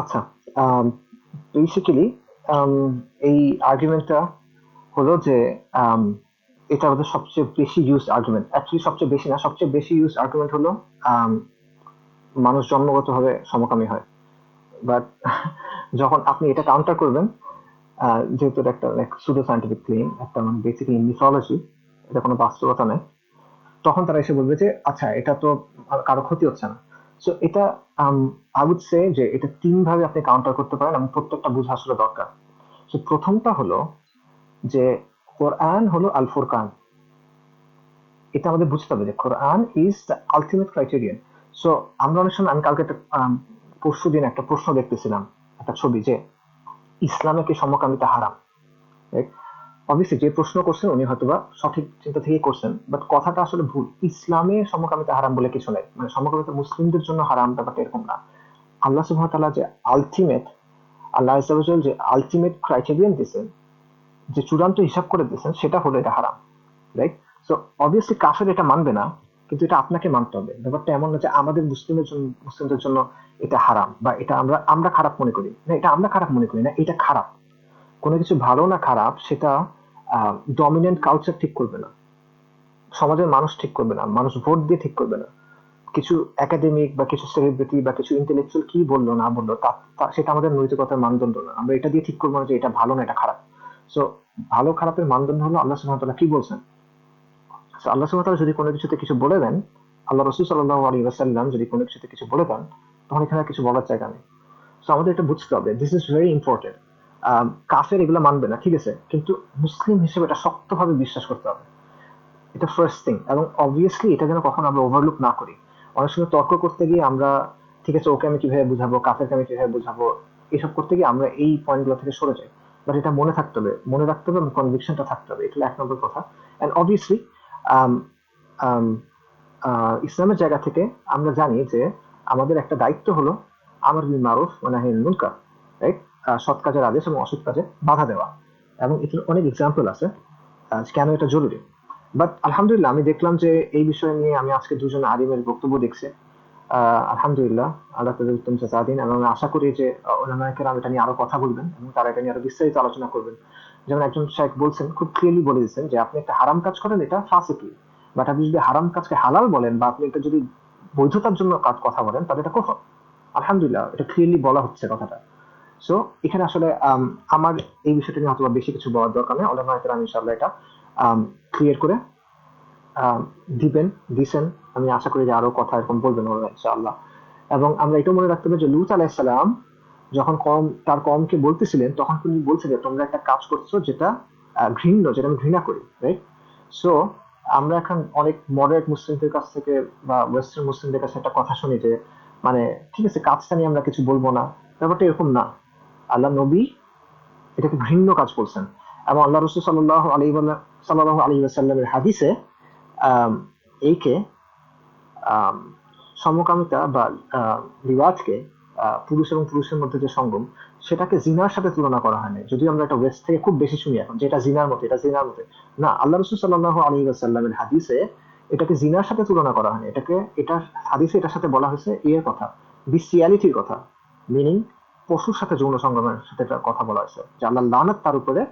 আচ্ছা, বেসিক্যালি এই আর্গুমেন্টটা হলো যে আম, এটা আমাদের সবচেয়ে বেশি ইউজ আর্গুমেন্ট, অ্যাকচুয়ালি সবচেয়ে বেশি না, সবচেয়ে বেশি ইউজ আর্গুমেন্ট হলো আম, মানুষ জন্মগতভাবে সমকামী হয়। বাট যখন আপনি এটা কাউন্টার করবেন, যেহেতু এটা একটা সুডো সায়েন্টিফিক ক্লেম, একটা মানে বেসিক্যালি মিথোলজি, এটা কোনো বাস্তবতা নেই, তখন তারা এসে বলবে যে আচ্ছা এটা তো কারো ক্ষতি হচ্ছে না। সো এটা আই উড সে যে এটা তিন ভাবে আপনি কাউন্টার করতে পারেন এবং প্রত্যেকটা বোঝা আসলে দরকার। সো প্রথমটা হলো যে কোরআন হলো আল ফুরকান। এটা আমাদের বুঝতে হবে যে Quran is the ultimate criterion. So আমরা অনেক সময়, আমি কালকে একটা পরশু দিন একটা প্রশ্ন দেখতেছিলাম, একটা ছবি, যে ইসলামে কি সমকামিতা হারাম? অবভিয়াসলি যে প্রশ্ন করছেন উনি হয়তোবা সঠিক চিন্তা থেকেই করছেন, বাট কথাটা আসলে ভুল। ইসলামে সমকামিতা হারাম বলে কিছু নাই, মানে সমকামিতা মুসলিমদের জন্য হারাম, ব্যাপারটা এরকম না। আল্লাহ সুবহানাহু ওয়া তাআলা যে আলটিমেট, আল্লাহ আযজা ওয়া জাল যে আলটিমেট ক্রাইটেরিয়ান দিয়েছেন, যে চূড়ান্ত হিসাব করে দিয়েছেন, সেটা হলো এটা হারাম, রাইট? সো অবভিয়াসলি কাফের এটা মানবে না, কিন্তু এটা আপনাকে মানতে হবে। ব্যাপারটা এমন না যে আমাদের মুসলিমদের জন্য এটা হারাম, বা এটা আমরা আমরা খারাপ মনে করি না, এটা আমরা খারাপ মনে করি না, এটা খারাপ। কোনো কিছু ভালো না খারাপ সেটা ডমিনেন্ট কালচার ঠিক করবে না, সমাজের মানুষ ঠিক করবে না, মানুষ ভোট দিয়ে ঠিক করবে না। কিছু একাডেমিক বা কিছু সেলিব্রিটি বা কিছু ইন্টেলেকচুয়াল কি বললো না বললো সেটা আমাদের নৈতিকতার মানদণ্ড না। আমরা এটা দিয়ে ঠিক করবো না যে এটা ভালো না এটা খারাপ। সো ভালো খারাপের মানদণ্ড হলো আল্লাহ সুবহানাহু ওয়া তাআলা কি বলছেন। সো আল্লাহ সুবহানাহু ওয়া তাআলা যদি কোনো কিছুতে কিছু বলে দেন, আল্লাহ রাসূল সাল্লাল্লাহু আলাইহি ওয়াসাল্লাম যদি কোনো কিছুতে কিছু বলে দেন, তখন এখানে আর কিছু বলার জায়গা নেই। সো আমাদের এটা বুঝতে হবে, দিস ইজ ভেরি ইম্পর্টেন্ট। কাফের এগুলো মানবে না, ঠিক আছে, কিন্তু মুসলিম হিসেবে এটা শক্তভাবে বিশ্বাস করতে হবে। এটা ফার্স্ট থিং। এবং অবভিয়াসলি এটা যেন কখনো আমরা ওভারলুক না করি। অনেক সময় তর্ক করতে গিয়ে আমরা, ঠিক আছে ওকে আমি কিভাবে বুঝাবো, কাফেরকে আমি কিভাবে বুঝাবো, এসব করতে গিয়ে আমরা এই পয়েন্টগুলো থেকে সরে যাই। বাট এটা মনে থাকতে হবে, মনে রাখতে হবে, এবং কনভিকশনটা থাকতে হবে, এটা হলো এক নম্বর কথা। অ্যান্ড অবভিয়াসলি ইসলামের জায়গা থেকে আমরা জানি যে আমাদের একটা দায়িত্ব হলো আমর বিল মারুফ ওয়া নাহি আনিল মুনকার, রাইট? সৎ কাজের আদেশ এবং অসৎ কাজে বাধা দেওয়া। এবং এটার অনেক এক্সাম্পল আছে কেন এটা জরুরি। বাট আলহামদুলিল্লাহ আমি দেখলাম যে এই বিষয় নিয়ে আমি আজকে দুজন আলিমের বক্তব্য দেখছি। আলহামদুলিল্লাহ, আল্লাহ তাদের উত্তম জাযা দিন, এবং আমি আশা করি যে ওলামায়ে কেরাম এটা নিয়ে আরো কথা বলবেন এবং তারা এটা নিয়ে আরো বিস্তারিত আলোচনা করবেন। যেমন একজন শাইখ বলছেন, খুব ক্লিয়ারলি বলে দিচ্ছেন যে আপনি একটা হারাম কাজ করেন, এটা ফাসিকি। বাট আপনি যদি হারাম কাজকে হালাল বলেন, বা আপনি এটা যদি বৈধতার জন্য কথা বলেন, তাহলে এটা কুফর। আলহামদুলিল্লাহ, এটা ক্লিয়ারলি বলা হচ্ছে কথাটা। সো এখানে আসলে আমার এই বিষয়টা নিয়ে হয়তো বা বেশি কিছু বলার দরকার নেই। ওলামায়ে কেরাম ইনশাআল্লাহ এটা ক্লিয়ার করে আহ, দিবেন, দিছেন। আমি আশা করি যে আরো কথা এরকম বলবেন ওরা ইনশাআল্লাহ। এবং আমরা এটা মনে রাখতে হবে যে লূত আলাইহিসসালাম যখন তার কমকে বলতেছিলেন, তখন তিনি বলছিলেন তোমরা একটা কাজ করছো যেটা ঘৃণ্য, যেটা আমি ঘৃণা করি, রাইট? সো আমরা এখন অনেক মডারেট মুসলিমদের কাছ থেকে বা ওয়েস্টার্ন মুসলিমদের কাছে একটা কথা শুনি যে মানে ঠিক আছে কাজটা নিয়ে আমরা কিছু বলবো না। ব্যাপারটা এরকম না। আল্লাহ নবী এটাকে ঘৃণ্য কাজ বলছেন। এবং আল্লাহ রসুল সাল্লাল্লাহু আলাইহি ওয়াসাল্লামের হাদিসে আম, এইকে আম, সমকামিতা বা লিওয়াজকে, পুরুষ এবং পুরুষের মধ্যে যে সঙ্গম, সেটাকে জিনার সাথে তুলনা করা হয় না। যদিও আমরা এটা ওয়েস্ট থেকে খুব বেশি শুনি এখন যে এটা জিনার মতো, এটা জিনার মতো। না, আল্লাহ রসুল সাল্লাল্লাহু আলাইহি ওয়াসাল্লামের হাদিসে এটাকে জিনার সাথে তুলনা করা হয়নি। এটা হাদিসে এটার সাথে বলা হয়েছে এর কথা, বিসিয়ালিটির কথা, মিনিং পশুর সাথে যৌন সঙ্গমের সাথে এটার কথা বলা হয়েছে, যে আল্লাহ লানত তার উপরে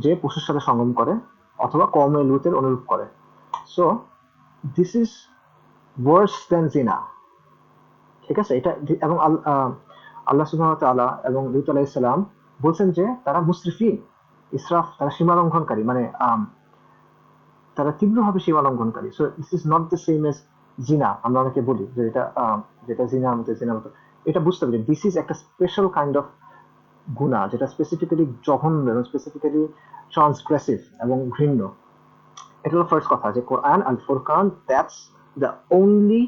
যে পশুর সাথে সঙ্গম করে অথবা কওমে লূতের অনুরূপ করে। সো দিস ইজ ওয়ার্স দেন জিনা, ঠিক আছে? এটা এবং আল্লাহ সুবহানাহু ওয়া তাআলা এবং লূত আলাইহিস সালাম বলছেন যে তারা মুসরিফিন, ইসরাফ, তারা সীমা লঙ্ঘনকারী, মানে তারা তীব্রভাবে সীমা লঙ্ঘনকারী। So this is not the same as জিনা। আমরা অনেকে বলি যে এটা যেটা জিনার মতো, জিনার মতো। এটা বুঝতে হবে যে দিস ইজ একটা স্পেশাল কাইন্ড অফ গুনাহ, যেটা স্পেসিফিক্যালি জঘন্য এবং স্পেসিফিক্যালি ট্রান্সগ্রেসিভ এবং ঘৃণ্য। এটা হলো ফার্স্ট কথা, যে Quran al Furqan, that's the only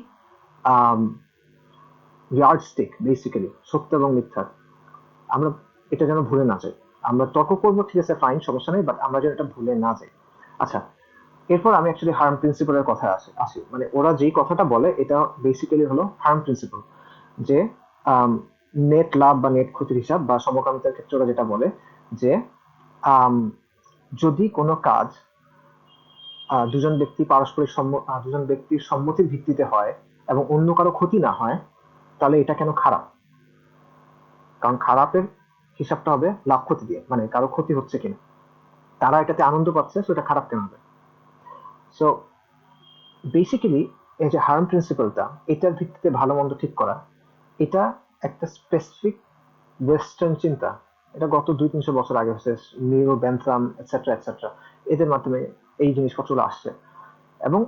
yardstick basically সত্য এবং মিথ্যার। আমরা এটা যেন ভুলে না যাই। আমরা তর্ক করবো, ঠিক আছে, ফাইন, সমস্যা নেই, বাট আমরা যেন এটা ভুলে না যাই। আচ্ছা, এরপর আমি অ্যাকচুয়ালি হার্ম প্রিন্সিপালের কথায় আসি। মানে ওরা যেই কথাটা বলে এটা বেসিক্যালি হলো হার্ম প্রিন্সিপাল, যে নেট লাভ বা নেট ক্ষতির হিসাব, বা সমকামিতার ক্ষেত্রে ওরা যেটা বলে যে আম, যদি কোনো কাজ দুজন ব্যক্তির সম্মতির ভিত্তিতে হয় এবং অন্য কারো ক্ষতি না হয়, তাহলে এটা কেন খারাপ? কারণ খারাপের হিসাবটা হবে লাভ ক্ষতি দিয়ে, মানে কারো ক্ষতি হচ্ছে কিনা, তারা এটাতে আনন্দ পাচ্ছে, সেটা খারাপ কেন হবে। সো বেসিক্যালি এই যে হার্ম প্রিন্সিপালটা, এটার ভিত্তিতে ভালো মন্দ ঠিক করা, এটা একটা স্পেসিফিক ওয়েস্টার্ন চিন্তা। এটা গত 200-300 বছর আগে হচ্ছে, নিও বেন্থাম এটসেট্রা এটসেট্রা, এদের মাধ্যমে এই জিনিসপত্রগুলো আসছে। এবং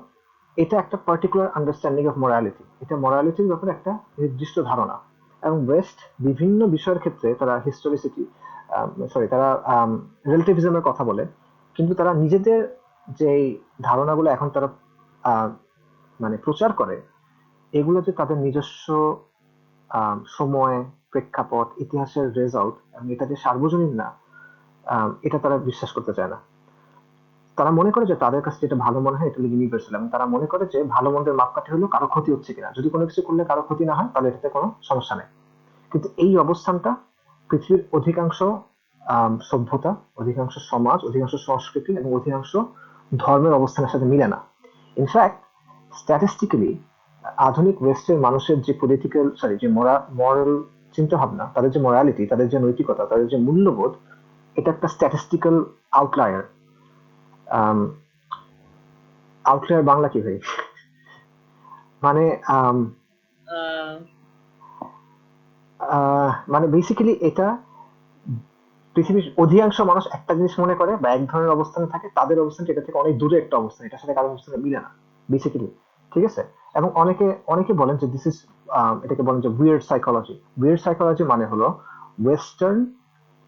এটা একটা পার্টিকুলার আন্ডারস্ট্যান্ডিং অফ মোরালিটি, এটা মোরালিটির ব্যাপারে একটা নির্দিষ্ট ধারণা। এবং ওয়েস্ট বিভিন্ন বিষয়ের ক্ষেত্রে তারা হিস্টোরিসিটি, তারা রিলেটিভিজমের কথা বলে, কিন্তু তারা নিজেদের যে ধারণাগুলো এখন তারা আহ, মানে প্রচার করে, এগুলো যে তাদের নিজস্ব সময়, প্রেক্ষাপট, ইতিহাসের রেজাল্ট, এবং এটা যে সার্বজনীন না, এটা তারা বিশ্বাস করতে চায় না। তারা মনে করে যে তাদের কাছে যেটা ভালো মনে হয় এটা ইউনিভার্সাল, এবং তারা মনে করে যে ভালো মন্দের মাপকাঠি হলো কারো ক্ষতি হচ্ছে কিনা, যদি কোনো কিছু করলে কারো ক্ষতি না হয় তাহলে এটাতে কোনো সমস্যা নেই। কিন্তু এই অবস্থানটা পৃথিবীর অধিকাংশ সভ্যতা, অধিকাংশ সমাজ, অধিকাংশ সংস্কৃতি এবং অধিকাংশ ধর্মের অবস্থানের সাথে মিলে না। ইনফ্যাক্ট স্ট্যাটিস্টিক্যালি আধুনিক ওয়েস্টের মানুষের যে পলিটিক্যাল, যে মরাল চিন্তা ভাবনা, তাদের যে মরালিটি, তাদের যে নৈতিকতা, তাদের যে মূল্যবোধ, এটা একটা স্ট্যাটিস্টিক্যাল আউটলায়ার। আউটলায়ার বাংলা কি ভাই? মানে আহ, মানে বেসিক্যালি এটা পৃথিবীর অধিকাংশ মানুষ একটা জিনিস মনে করে বা এক ধরনের অবস্থানে থাকে, তাদের অবস্থানটা এটা থেকে অনেক দূরে একটা অবস্থান, এটার সাথে কারো অবস্থানে মিলে না বেসিক্যালি। ঠিক আছে? এবং অনেকে অনেকে বলেন যে দিস ইজ, এটাকে বলেন যে উইয়ার্ড সাইকোলজি। উইয়ার্ড সাইকোলজি মানে হলো western,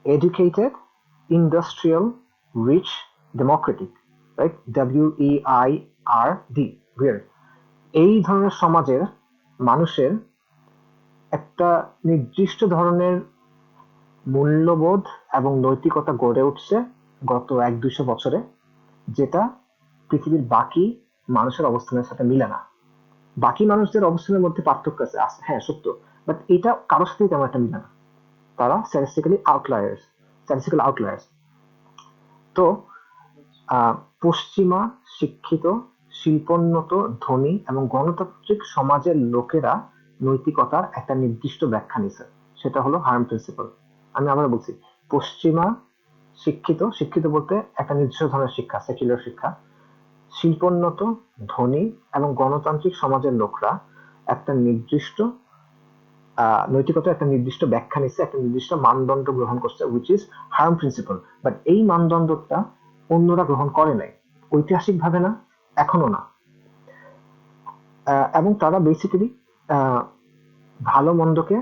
educated, industrial, rich, democratic, right? WEIRD, weird. এই ধরনের সমাজের মানুষের একটা নির্দিষ্ট ধরনের মূল্যবোধ এবং নৈতিকতা গড়ে উঠছে গত 100-200 বছরে, যেটা পৃথিবীর বাকি মানুষের অবস্থানের সাথে মিলে না। বাকি মানুষদের অবস্থানের মধ্যে পার্থক্য আছে, হ্যাঁ সত্য, বাট এটা কারোর সাথেই তেমন একটা মিলে না। তারা স্ট্যাটিস্টিক্যাল আউটলায়ার্স। তো আহ, পশ্চিমা শিক্ষিত, শিল্পোন্নত, ধনী এবং গণতান্ত্রিক সমাজের লোকেরা নৈতিকতার একটা নির্দিষ্ট ব্যাখ্যা নিছে, সেটা হলো হার্ম প্রিন্সিপাল। আমি আবার বলছি, পশ্চিমা শিক্ষিত, শিক্ষিত বলতে একটা নির্দিষ্ট ধরনের শিক্ষা, সেকুলার শিক্ষা, শিল্পোন্নত, ধনী এবং গণতান্ত্রিক সমাজের লোকরা একটা নির্দিষ্ট নৈতিকতার একটা নির্দিষ্ট ব্যাখ্যা নিচ্ছে, একটা নির্দিষ্ট মানদণ্ড গ্রহণ করছে, which is harm principal. But এই মানদণ্ডটা অন্যরা গ্রহণ করে নাই, ঐতিহাসিক ভাবে না, এখনো না। এবং তারা বেসিক্যালি ভালো মন্দকে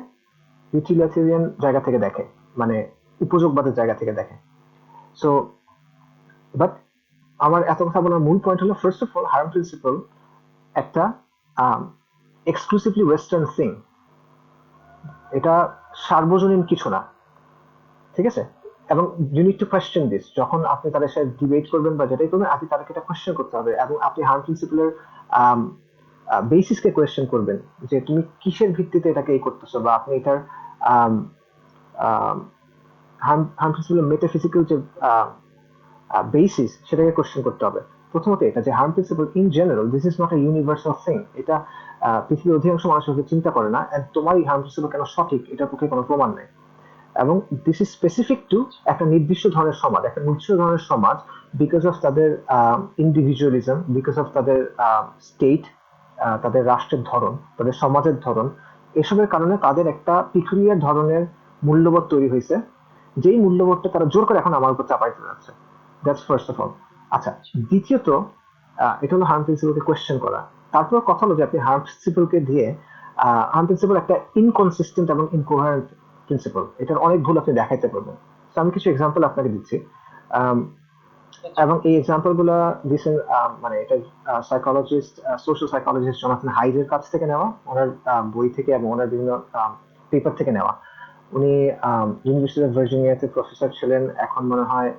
ইউটিলিটারিয়ান জায়গা থেকে দেখে, মানে উপযোগবাদের জায়গা থেকে দেখে। সো বাট আমার এত কথা বলার মূল পয়েন্ট হলো, first of all harm principle একটা এক্সক্লুসিভলি ওয়েস্টার্ন থিং, এটা সার্বজনীন কিছু না। ঠিক আছে? এবং you need to question this, যখন আপনি তাদের সাথে ডিবেট করবেন বা যেটাই করবেন, আপনি তাদেরকে এটা কোয়েশ্চেন করতে হবে, এবং আপনি হার্ম প্রিন্সিপালের বেসিসকে কোয়েশ্চেন করবেন, যে তুমি কিসের ভিত্তিতে এটাকে এই করতেছো, বা আপনি এটার হার্ম প্রিন্সিপালের মেটাফিজিক্যাল যে বেসিস, সেটাকে কোয়েশ্চেন করতে হবে। প্রথমত এটা যে harm principal in general, this is not A universal thing, এটা পৃথিবীর অধিকাংশ মানুষ চিন্তা করে না, and তোমার এই হার্ম প্রিন্সিপাল কেন সঠিক এটার পক্ষে কোনো প্রমাণ নেই। এবং দিস ইজ স্পেসিফিক টু একটা নির্দিষ্ট ধরনের সমাজ, একটা নির্দিষ্ট ধরনের সমাজ, বিকজ অফ তাদের ইন্ডিভিজুয়ালিজম, বিকজ অফ তাদের স্টেট, তাদের রাষ্ট্রের ধরন, তাদের সমাজের ধরন, এসবের কারণে তাদের একটা পিকুলিয়ার ধরনের মূল্যবোধ তৈরি হয়েছে, যেই মূল্যবোধটা তারা জোর করে এখন আমার উপর চাপাইতে যাচ্ছে। That's first of all. আচ্ছা, দ্বিতীয়ত, এটা হলো হার্ম প্রিন্সিপালকে কোয়েশ্চেন করা। তারপর কথা হলো যে আপনি হার্ম প্রিন্সিপালকে দিয়ে, হার্ম প্রিন্সিপাল একটা ইনকনসিস্টেন্ট এবং ইনকোহারেন্ট প্রিন্সিপাল, এটার অনেক ভুল আপনি দেখাইতে পারবেন। তো আমি কিছু এক্সাম্পল আপনাকে দিচ্ছি, আম, আচ্ছা। এবং এই এক্সাম্পল গুলা দিচ্ছেন, মানে এটা সাইকোলজিস্ট, সোশ্যাল সাইকোলজিস্ট জোনাথন হাইডের কাছ থেকে নেওয়া, ওনার বই থেকে এবং ওনার বিভিন্ন পেপার থেকে নেওয়া। উনি ইউনিভার্সিটি অফ ভার্জিনিয়াতে প্রফেসর ছিলেন, এখন মনে হয়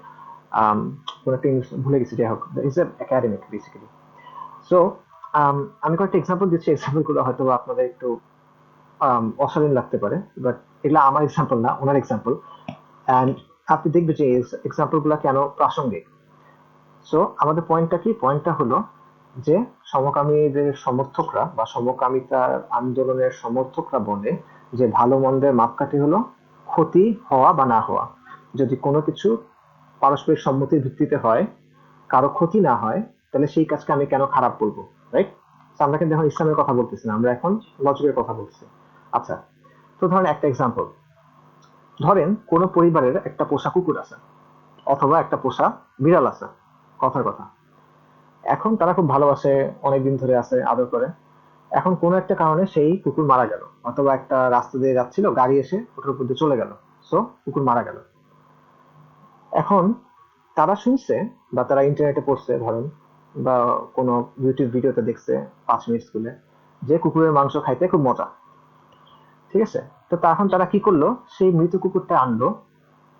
um, কোন একটা ইংলিশ ভুলে গেছি, যাই হোক, ইজ একাডেমিক বেসিক্যালি। সো আমি কয়েকটা এক্সাম্পল দিচ্ছি, এক্সাম্পল গুলো হয়তো আপনাদের একটু অশালীন লাগতে পারে, বাট এগুলো আমার এক্সাম্পল না, ওনার এক্সাম্পল। অ্যান্ড আপনি দেখবেন যে এক্সাম্পল গুলো কেন প্রাসঙ্গিক। সো আমাদের পয়েন্টটা কি? পয়েন্টটা হলো যে সমকামীদের সমর্থকরা বা সমকামিতার আন্দোলনের সমর্থকরা বলে যে ভালো মন্দের মাপকাঠি হলো ক্ষতি হওয়া বা না হওয়া, যদি কোনো কিছু পারস্পরিক সম্মতির ভিত্তিতে হয়, কারো ক্ষতি না হয়, তাহলে সেই কাজকে আমি কেন খারাপ বলবো, রাইট? আমরা কিন্তু এখন ইসলামের কথা বলতেছি না, আমরা এখন লজিকের কথা বলছি। আচ্ছা, তো ধরেন একটা এক্সাম্পল, ধরেন কোনো পরিবারের একটা পোষা কুকুর আছে অথবা একটা পোষা বিড়াল আছে, কথার কথা। এখন তারা খুব ভালোবাসে, অনেকদিন ধরে আছে, আদর করে। এখন কোনো একটা কারণে সেই কুকুর মারা গেল, অথবা একটা রাস্তা দিয়ে যাচ্ছিল, গাড়ি এসে ওটার উপর দিয়ে চলে গেল, সো কুকুর মারা গেল। এখন তারা শুনছে বা তারা ইন্টারনেটে পড়ছে ধরেন, বা কোনো ইউটিউব ভিডিওতে দেখছে 5 মিনিট স্কুলে, যে কুকুরের মাংস খাইতে খুব মজা, ঠিক আছে? তো তখন তারা কি করলো, সেই মৃত কুকুরটা আনলো,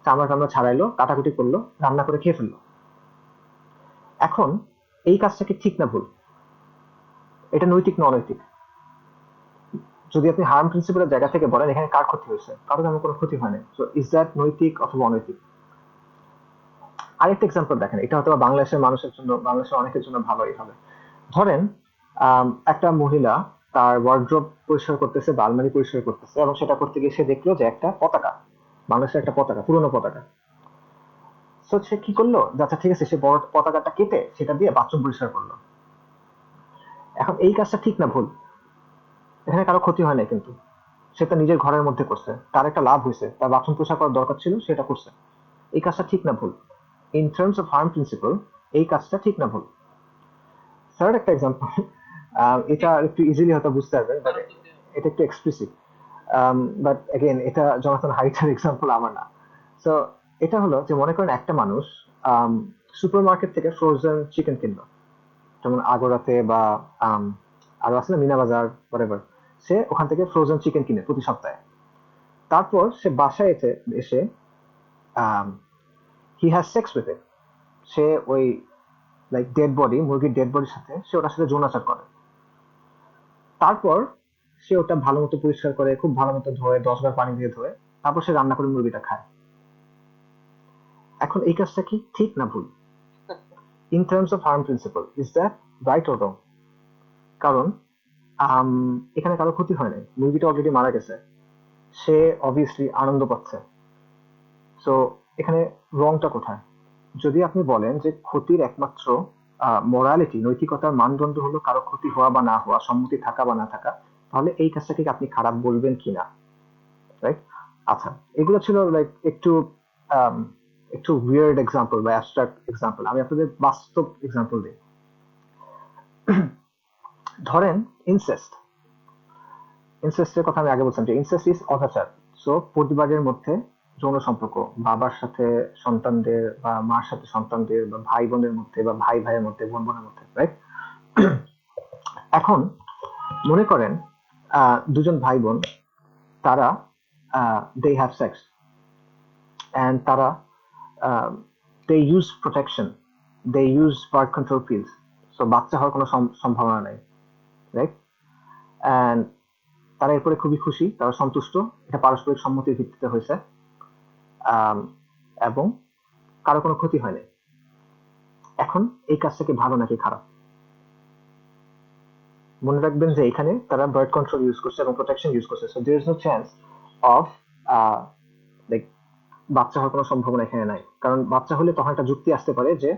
চামড়া টামড়া ছাড়াইলো, কাটাকুটি করলো, রান্না করে খেয়ে ফেললো। এখন এই কাজটা কি ঠিক না ভুল? এটা নৈতিক না অনৈতিক? যদি আপনি হার্ম প্রিন্সিপালের জায়গা থেকে বলেন এখানে কার ক্ষতি হয়েছে, কারো তেমন কোনো ক্ষতি হয় না, সো ইজ দ্যাট নৈতিক অথবা অনৈতিক? আরেকটা এক্সাম্পল দেখেন, এটা হয়তো বাংলাদেশের মানুষের জন্য, বাংলাদেশের অনেকের জন্য ভালোই হবে। ধরেন একটা মহিলা তার ওয়ার্ড্রোব পরিষ্কার করতেছে বা আলমারি পরিষ্কার করতেছে, এবং সেটা করতে গিয়ে সে দেখলো যে একটা পতাকা, বাংলাদেশের একটা পতাকা, পুরনো পতাকা। তো সে কি করলো, আচ্ছা ঠিক আছে, সে বড় পতাকাটা কেটে সেটা দিয়ে বাথরুম পরিষ্কার করলো। এখন এই কাজটা ঠিক না ভুল? এখানে কারো ক্ষতি হয় না কিন্তু, সে তার নিজের ঘরের মধ্যে করছে, তার একটা লাভ হয়েছে, তার বাথরুম পরিষ্কার করার দরকার ছিল, সেটা করছে। এই কাজটা ঠিক না ভুল? In terms of harm principal এই কাজটা ঠিক না ভুল? থার্ড একটা এক্সাম্পল, এটা একটু ইজিলি হয়তো বুঝতে পারবেন, বাট এটা একটু এক্সপ্লিসিট, বাট এগেন এটা জনাথন হাইটের এক্সাম্পল আমার না। সো এটা হলো যে, মনে করেন একটা মানুষ সুপার মার্কেট থেকে ফ্রোজেন চিকেন কিনলো, যেমন আগরাতে বা আম, আরো আছে না মিনা বাজার, whatever, সে ওখান থেকে ফ্রোজেন চিকেন কিনে প্রতি সপ্তাহে। তারপর সে বাসায় এসে he has sex with it, সে ওই লাইক ডেড বডি, মুরগির ডেড বডির সাথে সে ওটার সাথে যৌনাচার করে। তারপর সে ওটা ভালো মতো পরিষ্কার করে, খুব ভালো মতো ধোয়, 10 বার পানি দিয়ে ধোয়, তারপর সে রান্না করে মুরগিটা খায়। এখন এই কাজটা কি ঠিক না ভুল? In terms of harm principal is that right or wrong? কারণ আম, এখানে কারো ক্ষতি হয় নাই, মুরগিটা অলরেডি মারা গেছে, সে অবভিয়াসলি আনন্দ পাচ্ছে। সো এখানে রংটা কোথায়? যদি আপনি বলেন যে ক্ষতির একমাত্র মোরালিটি, নৈতিকতার মানদণ্ড হলো কারো ক্ষতি হওয়া বা না হওয়া, সম্মতি থাকা বা না থাকা, তাহলে এই কাজটাকে কি আপনি খারাপ বলবেন কিনা, রাইট? আচ্ছা, এগুলো ছিল লাইক একটু আম, একটু উইয়ার্ড এক্সাম্পল বা অ্যাবস্ট্রাক্ট এক্সাম্পল। আমি আপনাদের বাস্তব এক্সাম্পল দিই। ধরেন ইনসেস্ট, ইনসেস্টের কথা আমি আগে বলছিলাম যে ইনসেস্ট ইজ অনাচার। সো পরিবারের মধ্যে যৌন সম্পর্ক, বাবার সাথে সন্তানদের বা মার সাথে সন্তানদের, বা ভাই বোনের মধ্যে বা ভাই ভাইয়ের মধ্যে, বোন বোনের মধ্যে, রাইট? এখন মনে করেন দুজন ভাই বোন, তারা দে হ্যাভ সেক্স, অ্যান্ড তারা they use protection, they use birth control pills, so বাচ্চা হওয়ার কোনো সম্ভাবনা নেই, রাইট? অ্যান্ড তারা এরপরে খুবই খুশি, তারা সন্তুষ্ট, এটা পারস্পরিক সম্মতির ভিত্তিতে হয়েছে, আম, এবং কারো কোনো ক্ষতি হয়নি। এখন এই কাজটা কি ভালো নাকি খারাপ? মনে রাখবেন যে এখানে তারা বার্থ কন্ট্রোল ইউজ করছে এবং প্রোটেকশন ইউজ করছে, so there is no chance of like বাচ্চা হওয়ার কোনো সম্ভাবনা এখানে নাই। কারণ বাচ্চা হলে তখন একটা যুক্তি আসতে পারে যে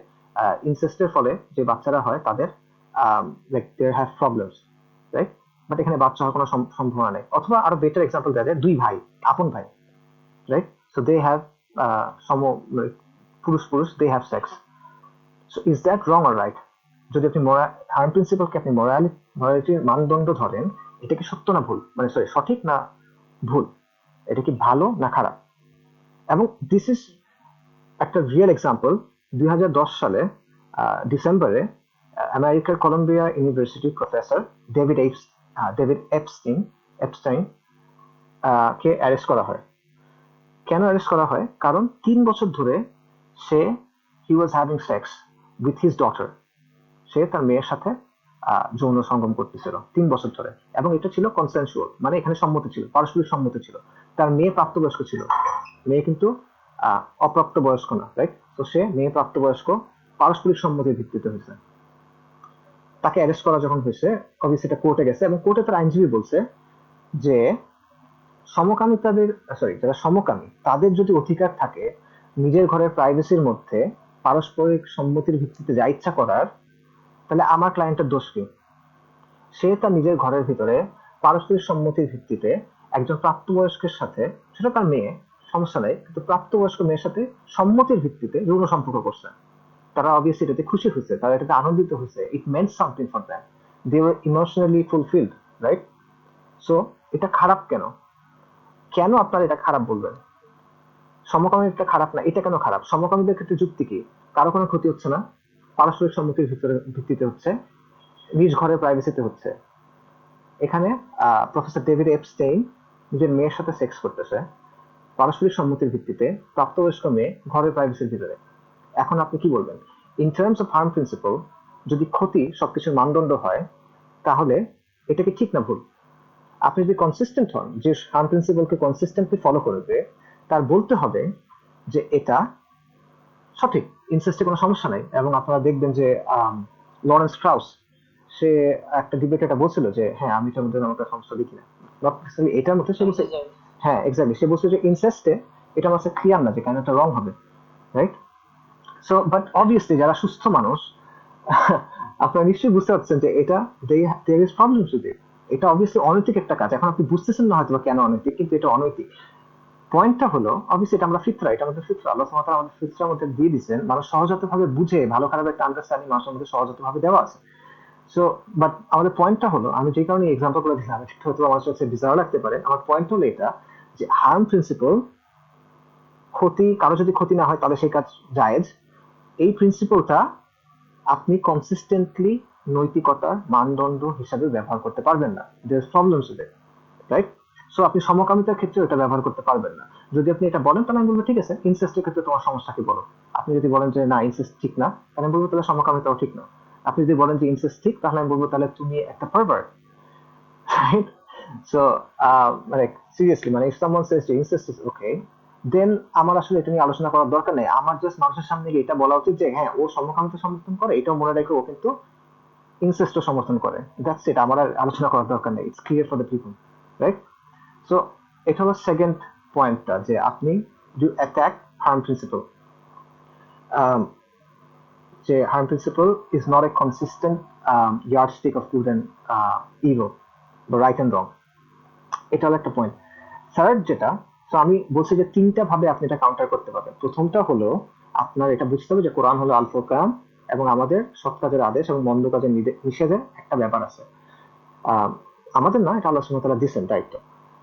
ইনসেস্টের ফলে যে বাচ্চারা হয় তাদের like they have problems, right? But এখানে বাচ্চা হওয়ার কোনো সম্ভাবনা নেই। অথবা আরো বেটার এক্সাম্পল দেওয়া যায়, দুই ভাই, আপন ভাই, right? So they have some like, পুরুষ পুরুষ, they have sex. So is that wrong or right? যদি আপনি হার্ম প্রিন্সিপালকে আপনি মরালিটির মানদণ্ড ধরেন, এটা কি সত্য না ভুল, মানে সরি সঠিক না ভুল, এটা কি ভালো না খারাপ? এবং দিস ইজ একটা রিয়েল এক্সাম্পল। 2010 সালে ডিসেম্বরে আমেরিকার কলম্বিয়া ইউনিভার্সিটির প্রফেসর ডেভিড এপস্টাইন কে অ্যারেস্ট করা হয়। কেন অ্যারেস্ট করা হয়? কারণ 3 বছর ধরে সে he was having sex with his daughter, সে তার মেয়ের সাথে যৌন সঙ্গম করতেছিল 3 বছর ধরে, এবং এটা ছিল কনসেনসুয়াল, মানে এখানে সম্মতি ছিল, পারস্পরিক সম্মতি ছিল। তার মেয়ে প্রাপ্তবয়স্ক ছিল, মেয়ে কিন্তু অপ্রাপ্ত বয়স্ক না, রাইট? তো সে মেয়ে প্রাপ্তবয়স্ক, পারস্পরিক সম্মতির ভিত্তিতে হয়েছে। তাকে অ্যারেস্ট করা যখন হয়েছে, অবভিয়াসলি এটা কোর্টে গেছে, এবং কোর্টে তার আইনজীবী বলছে যে যারা সমকামী তাদের যদি অধিকার থাকে নিজের ঘরের প্রাইভেসির মধ্যে পারস্পরিক সম্মতির ভিত্তিতে যা ইচ্ছা করার, তাহলে আমার ক্লায়েন্টের দোষ কি? সে তার নিজের ঘরের ভিতরে পারস্পরিক সম্মতির ভিত্তিতে একজন প্রাপ্তবয়স্কের সাথে, সেটা তার মেয়ে, সমস্যা নেই, কিন্তু প্রাপ্তবয়স্ক মেয়ের সাথে সম্মতির ভিত্তিতে যৌন সম্পর্ক করছে। তারা অবভিয়াসলি এটাতে খুশি হয়েছে, তারা এটাতে আনন্দিত হয়েছে, it meant something for them, they were emotionally fulfilled, right? So এটা খারাপ কেন? কেন আপনারা এটা খারাপ বলবেন? সমকামিতা খারাপ না, এটা কেন খারাপ? সমকামীদের ক্ষেত্রে যুক্তি কি? কারো কোনো ক্ষতি হচ্ছে না, পারস্পরিক সম্মতির ভিত্তিতে হচ্ছে, নিজ ঘরের প্রাইভেসিতে হচ্ছে। এখানে প্রফেসর ডেভিড এপস্টেইন নিজের মেয়ের সাথে সেক্স করতেছে পারস্পরিক সম্মতির ভিত্তিতে, প্রাপ্তবয়স্ক মেয়ে, ঘরের প্রাইভেসির ভিতরে। এখন আপনি কি বলবেন? In terms of harm principle, যদি ক্ষতি সবকিছুর মানদণ্ড হয়, তাহলে এটা কি ঠিক না ভুল? আপনি যদি কনসিস্টেন্ট হন, যে হার্ম প্রিন্সিপলকে কনসিস্টেন্টলি ফলো করবে, তার বলতে হবে যে এটা সঠিক, ইনসেস্টে কোনো সমস্যা নাই। এবং আপনারা দেখবেন যে লরেন্স ক্রাউস, সে একটা ডিবেটে এটা বলছিল যে হ্যাঁ আমি এটার মধ্যে আমাকে সমস্যা দেখি না, নট নেসেসারিলি এটার মধ্যে, সে বলছে Consider. হ্যাঁ এক্স্যাক্টলি, সে বলছে যে ইনসেস্টে এটা আমার ক্লিয়ার না যে কেন এটা রং হবে, রাইট? সো বাট অবভিয়াসলি যারা সুস্থ মানুষ আপনারা নিশ্চয়ই বুঝতে পারছেন যে এটা there is problem with it. এটা অবভিয়াসলি অনৈতিক একটা কাজ। এখন আপনি বুঝতেছেন না হয়তো কেন অনৈতিক, কিন্তু এটা অনৈতিক। পয়েন্টটা হলো অবভিয়াসলি এটা আমরা ফিতরা, এটা আমাদের ফিতরা, আল্লাহ সুবহানাহু ওয়া তাআলা আমাদের ফিতরার মধ্যে দিয়ে দিয়েছেন, মানুষ সহজাতভাবে বুঝে, ভালো খারাপ একটা আন্ডারস্ট্যান্ডিং মানুষের মধ্যে সহজাতভাবে দেওয়া আছে। সো বাট আমাদের পয়েন্টটা হলো, আমি যে কারণে এক্সাম্পল করে দিলাম, এটা হয়তো আমার কাছে বিজার লাগতে পারে, আমার পয়েন্ট হলো এটা যে হার্ম প্রিন্সিপল, ক্ষতি, কারো যদি ক্ষতি না হয় তাহলে সেই কাজ জায়েজ, এই প্রিন্সিপলটা আপনি কনসিস্টেন্টলি নৈতিকতার মানদণ্ড হিসাবে ব্যবহার করতে পারবেন না। There problems with it, right? So আপনি সমকামিতার ক্ষেত্রে এটা ব্যবহার করতে পারবেন না। যদি আপনি এটা বলেন তাহলে আমি বলবো ঠিক আছে, ইনসেস্টের ক্ষেত্রে তোমার সমস্যা কি বলো। আপনি যদি বলেন যে না ইনসেস্ট ঠিক না, তাহলে আমি বলবো তাহলে সমকামিতাও ঠিক না। আপনি যদি বলেন যে ইনসেস্ট ঠিক, তাহলে আমি বলবো তাহলে তুমি একটা পারভার্ট, রাইট? সো মানে সিরিয়াসলি, মানে ইফ সামওয়ান সেজ যে ইনসেস্ট ইজ ওকে, দেন আমার আসলে এটা নিয়ে আলোচনা করার দরকার নেই। আমার জাস্ট মানুষের সামনে গিয়ে এটা বলা উচিত যে হ্যাঁ ও সমকামিতা সমর্থন করে, এটাও মনে রাখে ও কিন্তু ইনসেস্টও সমর্থন করে। দ্যাটস ইট, আমার আর আলোচনা করার দরকার নেই, it's clear for the people, right? So এটা হলো সেকেন্ড পয়েন্টটা, যে আপনি ইউ অ্যাটাক হার্ম প্রিন্সিপল, যে harm principle is not a consistent yardstick of good and evil বা রাইট অ্যান্ড রং। এটা হলো একটা পয়েন্ট। থার্ড যেটা, তো আমি বলছি যে তিনটা ভাবে আপনি এটা কাউন্টার করতে পারবেন। প্রথমটা হলো আপনার এটা বুঝতে হবে যে কোরআন হলো আল ফুরকান, এবং আমাদের সৎ কাজের আদেশ এবং মন্দ কাজের নিষেধের একটা ব্যাপার আছে। আহ, আমাদের না, এটা আল্লাহ সুবহানাহু ওয়া তাআলা দিয়েছেন দায়িত্ব।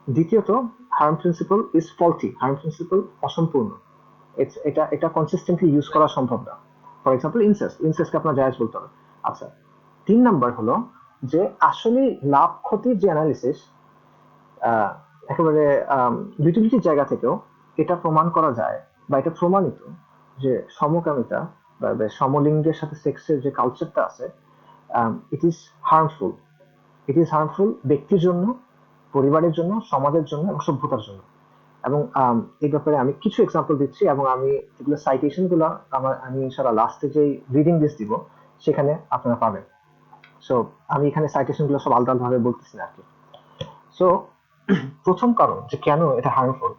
দ্বিতীয়ত, harm principle is faulty, harm principle অসম্পূর্ণ, এটা এটা কনসিস্টেন্টলি ইউজ করা সম্ভব না। ফর এক্সাম্পল ইনসেস্টকে আপনার জায়েজ বলতে হবে। আচ্ছা, 3 নাম্বার হলো যে আসলে লাভ ক্ষতির যে অ্যানালিসিস, আহ, একেবারে ইউটিলিটির জায়গা থেকেও এটা প্রমাণ করা যায়, বা এটা প্রমাণিত যে সমকামিতা বা সমলিঙ্গের সাথে সেক্সের যে কালচারটা আছে, it is harmful. It is harmful ব্যক্তির জন্য, পরিবারের জন্য, সমাজের জন্য এবং সভ্যতার জন্য। এবং এই ব্যাপারে আমি কিছু এক্সাম্পল দিচ্ছি, এবং আমি এগুলো সাইটেশন গুলো আমি ইনশাআল্লাহ লাস্টে যে রিডিং লিস্ট দিব সেখানে আপনারা পাবেন। সো আমি এখানে সাইটেশন গুলো সব আলাদা আলাদা ভাবে বলতেছি না আর কি। সো প্রথম কারণ যে কেন এটা হার্মফুল,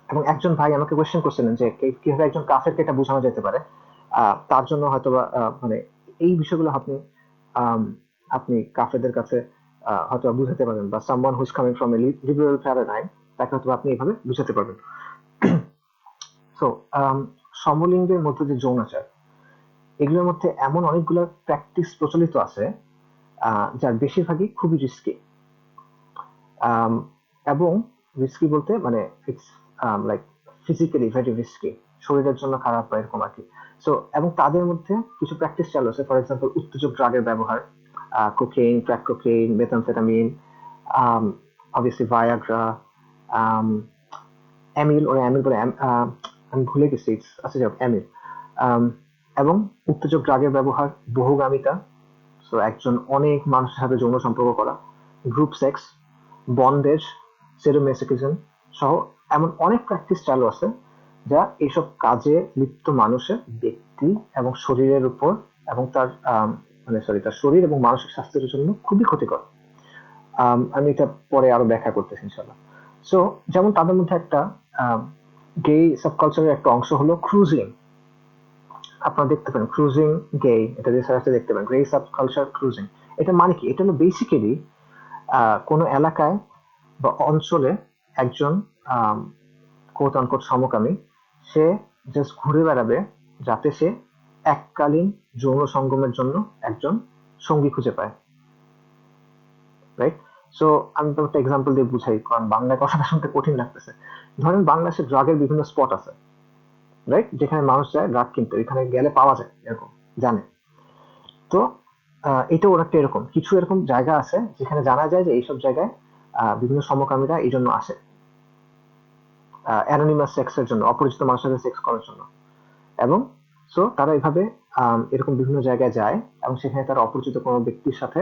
এবং একজন ভাই আমাকে কোয়েশ্চেন করছিলেন যে কিভাবে একজন কাফেরকে এটা বোঝানো যেতে পারে। তার জন্য হয়তো মানে এই বিষয়গুলো আপনি আম, আপনি কাফেরদের কাছে হয়তো বুঝাতে পারবেন, বা someone who's coming from a liberal paradigm, তাকে হয়তো আপনি এভাবে বুঝাতে পারবেন। সো সমলিঙ্গের মধ্যে যে যৌনাচার, এগুলোর মধ্যে এমন অনেকগুলো প্র্যাকটিস প্রচলিত আছে যার বেশিরভাগই খুবই রিস্কি। এবং রিস্কি বলতে মানে it's like physically very risky, শরীরের জন্য খারাপ বা এরকম আর কি। সো এবং তাদের মধ্যে কিছু প্র্যাকটিস চালু আছে, ফর এক্সাম্পল উত্তেজক ড্রাগের ব্যবহার, cocaine, crack cocaine, methamphetamine, obviously Viagra, amyl or amyl বলে আমি ভুলে গেছি, আচ্ছা যাক অ্যামিল। এবং উত্তেজক ড্রাগের ব্যবহার, বহুগামিতা, সো একজন অনেক মানুষের সাথে যৌন সম্পর্ক করা, গ্রুপ সেক্স, বন্ডেজ, সেডোমেসোকিজম সহ এমন অনেক প্র্যাকটিস চালু আছে যা এইসব কাজে লিপ্ত মানুষের ব্যক্তি এবং শরীরের উপর, এবং তার মানে সরি তার শরীর এবং মানসিক স্বাস্থ্যের জন্য খুবই ক্ষতিকর। আমি এটা পরে আরো ব্যাখ্যা করতেছি ইনশাল্লাহ। সো যেমন তাদের মধ্যে একটা গে সাবকালচারের একটা অংশ হলো ক্রুজিং। আপনারা দেখতে পারেন ক্রুজিং গে, এটা রিসার্চে দেখতে পারেন গে সাবকালচার ক্রুজিং। এটা মানে কি? এটা হলো বেসিক্যালি কোনো এলাকায় বা অঞ্চলে একজন কোট আনকোট সমকামী, সে জাস্ট ঘুরে বেড়াবে যাতে সে এককালীন যৌন সঙ্গমের জন্য একজন সঙ্গী খুঁজে পায়, রাইট? সো আমি তো একটা এক্সাম্পল দিয়ে বুঝাই, কারণ বাংলায় কথাটা শুনতে কঠিন লাগতেছে। ধরেন বাংলাদেশে ড্রাগের বিভিন্ন স্পট আছে, রাইট, যেখানে মানুষ যায় ড্রাগ কিনতে, ওইখানে গেলে পাওয়া যায় এরকম জানে। তো এটা ওর একটা এরকম কিছু এরকম জায়গা আছে যেখানে জানা যায় যে এইসব জায়গায় বিভিন্ন সমকামীরা এই জন্য আসে, অ্যানোনিমাস সেক্সের জন্য, অপরিচিত মানুষের সাথে সেক্স করার জন্য। এবং সো তারা এভাবে এরকম বিভিন্ন জায়গায় যায় এবং সেখানে তারা অপরিচিত কোনো ব্যক্তির সাথে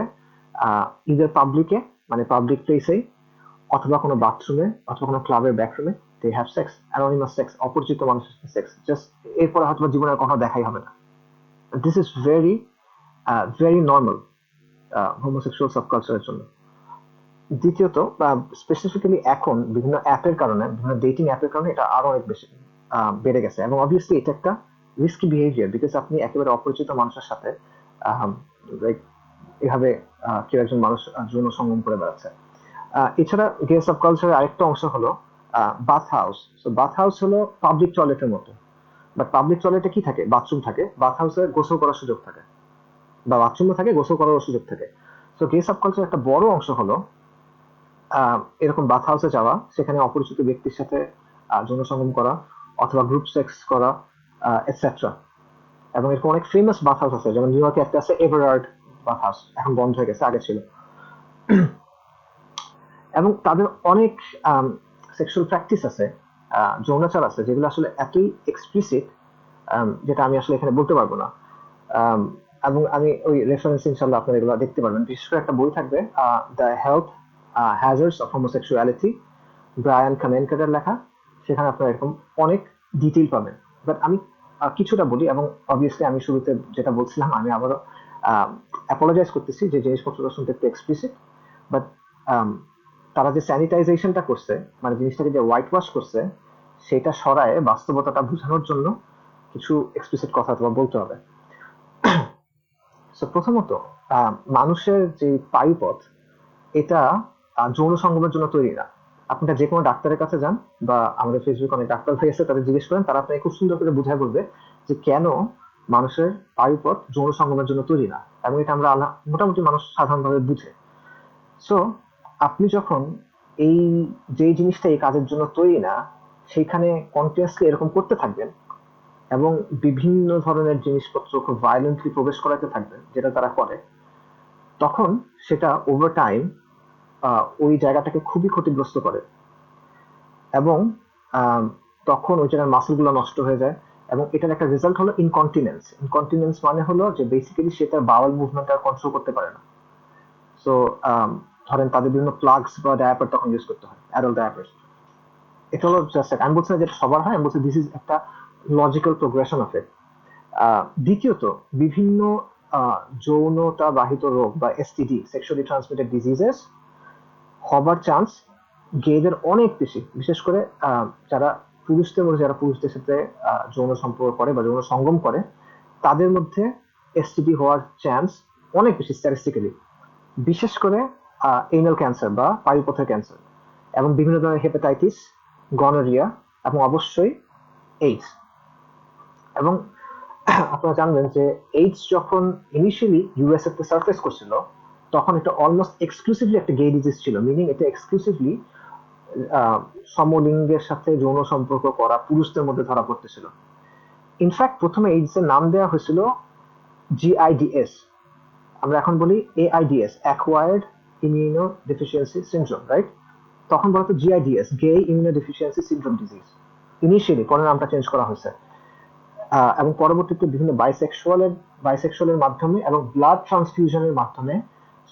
ইদার পাবলিকে, মানে পাবলিক প্লেসে, অথবা কোনো বাথরুমে অথবা কোনো ক্লাবের ব্যাকরুমে they have sex, anonymous sex, অপরিচিত মানুষের সাথে সেক্স, জাস্ট এরপরে হয়তো জীবনের কখনো দেখাই হবে না। This is very very normal homosexual সাবকালচারের জন্য। দ্বিতীয়ত, স্পেসিফিক্যালি এখন বিভিন্ন অ্যাপের কারণে, বিভিন্ন ডেটিং অ্যাপের কারণে এটা আরো অনেক বেশি বেড়ে গেছে। এবং অবভিয়াসলি এটা একটা রিস্কি বিহেভিয়ার, বিকজ আপনি একেবারে অপরিচিত মানুষের সাথে লাইক এভাবে কেউ একজন মানুষ যৌন সঙ্গম করে বেড়াচ্ছে। এছাড়া গে সাবকালচারের আরেকটা অংশ হলো bath house. So bath house হলো পাবলিক টয়লেটের মতো, বাট পাবলিক টয়লেটে কি থাকে? বাথরুম থাকে। বাথ হাউসে গোসল করার সুযোগ থাকে, বা বাথরুমও থাকে, গোসল করার সুযোগ থাকে। সো গে সাবকালচার একটা বড় অংশ হলো এরকম বাথ হাউসে যাওয়া, সেখানে অপরিচিত ব্যক্তির সাথে যৌন সঙ্গম করা অথবা গ্রুপ সেক্স করা, এটসেট্রা। এবং এরকম অনেক ফেমাস বাথ হাউস আছে, যেমন নিউ ইয়র্কে একটা আছে এভারার্ড বাথ হাউস, এখন বন্ধ হয়ে গেছে, আগে ছিল। এবং তাদের অনেক সেক্সুয়াল প্র্যাকটিস আছে, যৌনাচার আছে, যেগুলো আসলে এতই এক্সপ্লিসিট যেটা আমি আসলে এখানে বলতে পারবো না। আম, এবং আমি ওই রেফারেন্স ইনশাল্লাহ আপনারা এগুলো দেখতে পারবেন। বিশেষ করে একটা বই থাকবে, the health hazards of homosexuality, Brian কামেনকারের লেখা। সেখানে আপনারা এরকম অনেক ডিটেইল পাবেন। বাট আমি কিছুটা বলি, এবং অবভিয়াসলি আমি শুরুতে যেটা বলছিলাম আমি আবারও অ্যাপোলোজাইজ করতেছি যে জিনিসপত্রটা শুনতে একটু এক্সপ্লিসিট। বাট তারা যে স্যানিটাইজেশনটা করছে, মানে জিনিসটাকে যে হোয়াইট ওয়াশ করছে, সেটা সরায় বাস্তবতাটা বোঝানোর জন্য কিছু এক্সপ্লিসিট কথা তোমার বলতে হবে। সো প্রথমত, মানুষের যে পায়ুপথ, এটা যৌন সঙ্গমের জন্য তৈরি না। আপনারা যে কোনো ডাক্তারের কাছে যান, বা আমাদের ফেসবুকে অনেক ডাক্তার ভাই আছে, তাদের জিজ্ঞেস করেন, তারা আপনাকে খুব সুন্দর করে বুঝায় বলবে যে কেন মানুষের পায়ুপথ যৌন সঙ্গমের জন্য তৈরি না। এবং এটা আমরা মোটামুটি মানুষ সাধারণভাবে বুঝে। সো আপনি যখন এই যে জিনিসটা এই কাজের জন্য তৈরি না, সেইখানে কন্টিনিউয়াসলি এরকম করতে থাকবেন এবং বিভিন্ন ধরনের জিনিসপত্র খুব ভায়োলেন্টলি প্রবেশ করাতে থাকবেন, যেটা তারা করে, তখন সেটা ওভার টাইম ওই জায়গাটাকে খুবই ক্ষতিগ্রস্ত করে। এবং আম, তখন ওই জায়গার মাসেলগুলো নষ্ট হয়ে যায়। এবং এটার একটা রেজাল্ট হলো ইনকন্টিনেন্স। ইনকন্টিনেন্স মানে হলো যে বেসিক্যালি সে তার বাওয়াল মুভমেন্ট আর কন্ট্রোল করতে পারে না। সো ধরেন তাদের বিভিন্ন প্লাগস বা ডায়াপার তখন ইউজ করতে হয়, অ্যাডাল্ট ডায়াপার। এটা হলো জাস্ট, আমি বলছি না যেটা সবার হয়, আমি বলছি দিস ইজ একটা লজিক্যাল প্রোগ্রেশন অফ ইট। দ্বিতীয়ত, বিভিন্ন যৌনতা বাহিত রোগ বা এসটিডি, সেক্সুয়ালি ট্রান্সমিটেড ডিজিজেস, হবার চান্স গেদের অনেক বেশি। বিশেষ করে যারা পুরুষদের মধ্যে, যারা পুরুষদের সাথে যৌন সম্পর্ক করে বা যৌন সঙ্গম করে, তাদের মধ্যে এসটিডি হওয়ার চান্স অনেক বেশি স্ট্যাটিস্টিক্যালি। বিশেষ করে এনাল ক্যান্সার বা পায়ুপথের ক্যান্সার, এবং বিভিন্ন ধরনের হেপাটাইটিস, গনোরিয়া, এবং অবশ্যই এইডস। এবং আপনারা জানবেন যে এইডস যখন ইনিশিয়ালি ইউএসএ তে সার্ফেস করছিল, তখন এটা অলমোস্ট এক্সক্লুসিভলি একটা গে ডিজিজ ছিল, মিনিং এটা এক্সক্লুসিভলি সমলিঙ্গের সাথে যৌন সম্পর্ক করা পুরুষদের মধ্যে ধরা পড়তেছিল। ইনফ্যাক্ট প্রথমে এইডস এর নাম দেওয়া হয়েছিল জিআইডিএস, আমরা এখন বলি AIDS, acquired immuno deficiency syndrome, right? তখন বলতো GIDS, gay immuno deficiency syndrome disease initially, পরে নামটা চেঞ্জ করা হয়েছে। এবং পরবর্তীতে বিভিন্ন বাইসেক্সুয়ালের মাধ্যমে এবং ব্লাড ট্রান্সফিউশনের মাধ্যমে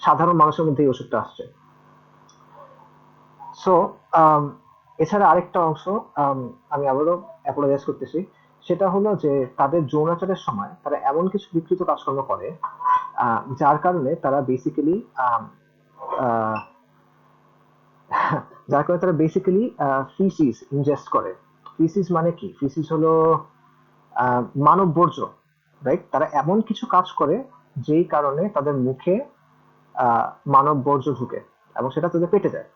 সাধারণ মানুষের মধ্যে এই ওষুধটা আসছে। সো এছাড়া আরেকটা অংশ, আমি আবারও অ্যাপোলোজাইজ করতেছি, সেটা হলো যে তাদের যৌনাচারের সময় তারা এমন কিছু বিকৃত কাজকর্ম করে যার কারণে তারা বেসিক্যালি যার কারণে তারা বেসিক্যালি ফিসিস ইনজেস্ট করে। ফিসিস মানে কি? ফিসিস হলো মানব বর্জ্য, রাইট? তারা এমন কিছু কাজ করে যেই কারণে তাদের মুখে আহ, মানব বর্জ্য ঢুকে এবং সেটা তাদের পেটে যায়,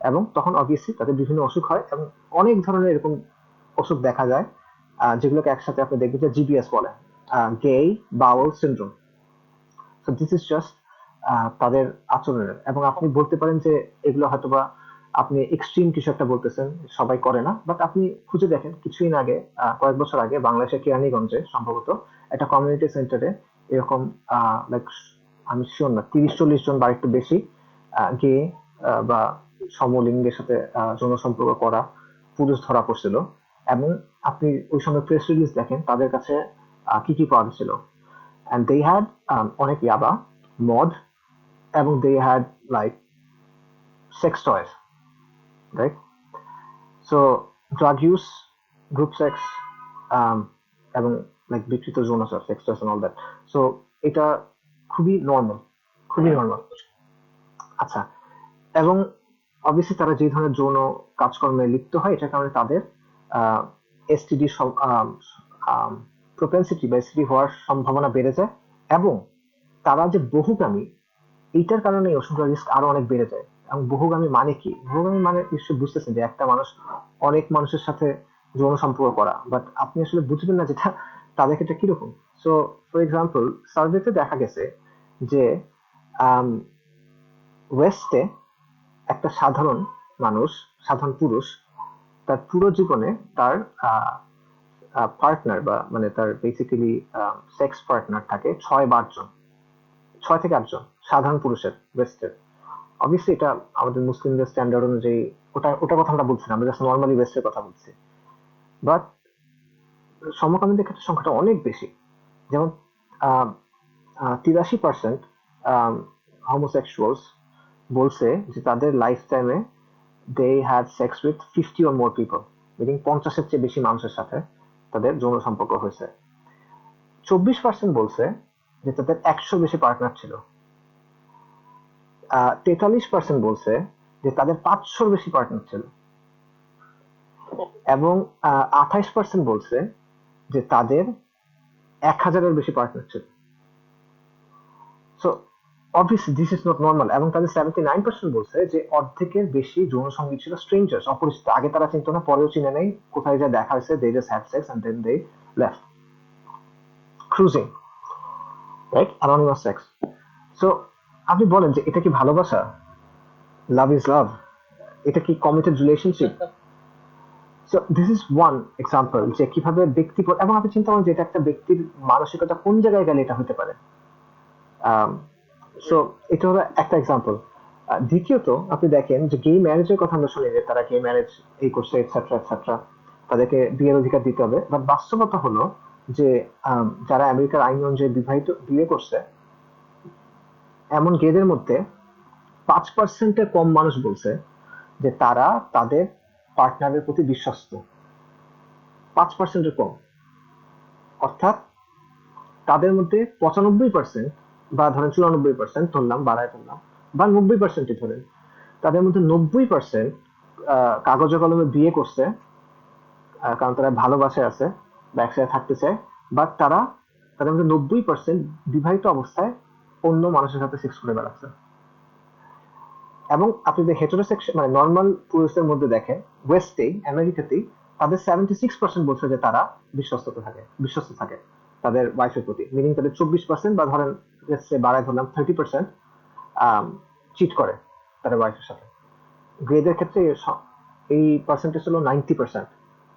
এবং তখন অবভিয়াসলি তাদের বিভিন্ন অসুখ হয়, এবং অনেক ধরনের এরকম অসুখ দেখা যায়, যেগুলোকে একসাথে আপনি দেখবেন যে জিবিএস বলে, gay bowel syndrome. So this is just তাদের আচরণের, এবং আপনি বলতে পারেন যে এগুলো হয়তোবা আপনি এক্সট্রিম কিছু একটা বলতেছেন, সবাই করে না, বাট আপনি খুঁজে দেখেন কিছুদিন আগে, কয়েক বছর আগে বাংলাদেশের কেরানীগঞ্জে সম্ভবত একটা কমিউনিটি সেন্টারে এরকম লাইক, আমি শিওর না, 30-40 জন বা একটু বেশি গে বা সমলিঙ্গের সাথে যৌন সম্পর্ক করা পুরুষ ধরা পড়ছিল। এবং আপনি ওই সময় প্রেস রিলিজ দেখেন তাদের কাছে কি কি পাওয়া গেছিল, and they had অনেক ইয়াবা, মদ, এবং they had like sex toys, right? So drug use, group sex, um, এবং like বিকৃত যৌনাচার, sex toys and all that. So এটা খুবই নর্মাল, খুবই নর্মাল। আচ্ছা, এবং অবভিয়াসলি তারা যে ধরনের যৌন কাজকর্মে লিপ্ত হয় এটার কারণে তাদের এসটিডি প্রোপেন্সিটি বা এসটিডি হওয়ার সম্ভাবনা বেড়ে যায়, এবং তারা যে বহুগামী, এইটার কারণে এই অসুখটার রিস্ক আরো অনেক বেড়ে যায়। এবং বহুগামী মানে কি? বহুগামী মানে নিশ্চয়ই বুঝতেছেন যে একটা মানুষ অনেক মানুষের সাথে যৌন সম্পর্ক করা, বাট আপনি আসলে বুঝবেন না যেটা তাদের ক্ষেত্রে কিরকম। সো ফর এক্সাম্পল, সার্ভেতে দেখা গেছে যে ওয়েস্টে একটা সাধারণ মানুষ, সাধারণ পুরুষ, তার পুরো জীবনে তার পার্টনার বা মানে তার বেসিক্যালি সেক্স পার্টনার থাকে 6 বা 8 জন, 6 থেকে 8 জন সাধারণ পুরুষের ওয়েস্টের। অবভিয়াসলি এটা আমাদের মুসলিমদের স্ট্যান্ডার্ড অনুযায়ী, ওটা কথা আমরা বলছি না, আমরা জাস্ট নর্মালি ওয়েস্টের কথা বলছি। বাট সমকামীদের ক্ষেত্রে সংখ্যাটা অনেক বেশি। যেমন 83% হোমোসেক্সুয়ালস বলছে যে তাদের লাইফ টাইমে they had sex with 50 or more people, meaning 50-এর চেয়ে বেশি মানুষের সাথে তাদের যৌন সম্পর্ক হয়েছে। 24% বলছে যে তাদের 100 বেশি পার্টনার ছিল। 43% বলছে যে তাদের 500 বেশি পার্টনার ছিল, এবং 28% বলছে যে তাদের 1000-এর বেশি পার্টনার ছিল। So obviously this is not normal. এবং তাদের 79% বলছে যে অর্ধেকের বেশি যৌন সঙ্গী ছিল স্ট্রেঞ্জার্স, অপরিচিত, আগে তারা চিনত না, পরেও চিনে নেই, কোথায় যা দেখা হয়েছে, they just had sex and then they left, cruising, right, anonymous sex. So আপনি বলেন যে এটা কি ভালোবাসা? Love is love? এটা কি committed relationship? So this is one example যে কিভাবে ব্যক্তি, এবং আপনি চিন্তা করেন যে এটা একটা ব্যক্তির মানসিকতা কোন জায়গায় গেলে এটা হতে পারে। সো এটা হলো একটা এক্সাম্পল। দ্বিতীয়ত আপনি দেখেন যে গে ম্যারেজের কথা আমরা শুনি যে তারা গে ম্যারেজ এই করছে এটসেট্রা এটসেট্রা, তাদেরকে বিয়ের অধিকার দিতে হবে, বাট বাস্তবতা হলো যে যারা আমেরিকার আইন অনুযায়ী বিয়ে করছে, এমন গেদের মধ্যে 5%-এর কম মানুষ বলছে যে তারা তাদের পার্টনারের প্রতি বিশ্বস্ত। 5%-এর কম, অর্থাৎ তাদের মধ্যে 95% বা ধরেন 94% ধরলাম, বাড়ায় ধরলাম, বা 90%ই ধরেন, তাদের মধ্যে 90% কাগজে কলমে বিয়ে করছে, কারণ তারা ভালোবাসায় আছে বা একসাথে থাকতে চায়, বাট তাদের মধ্যে 90% বিবাহিত অবস্থায় অন্য মানুষের সাথে সেক্স করে বেড়াচ্ছে। এবং আপনি যে হেটেরোসেক্সুয়াল মানে নর্মাল পুরুষদের মধ্যে দেখেন, ওয়েস্টেই, আমেরিকাতেই, তাদের 76% বলছে যে তারা বিশ্বস্ত থাকে তাদের ওয়াইফের প্রতি, মিনিং তাদের 24% বা ধরেন বাড়ায় ধরলাম 30% চিট করে তাদের ওয়াইফের সাথে। গ্রেদের ক্ষেত্রে এই পার্সেন্টেজ হলো 90%।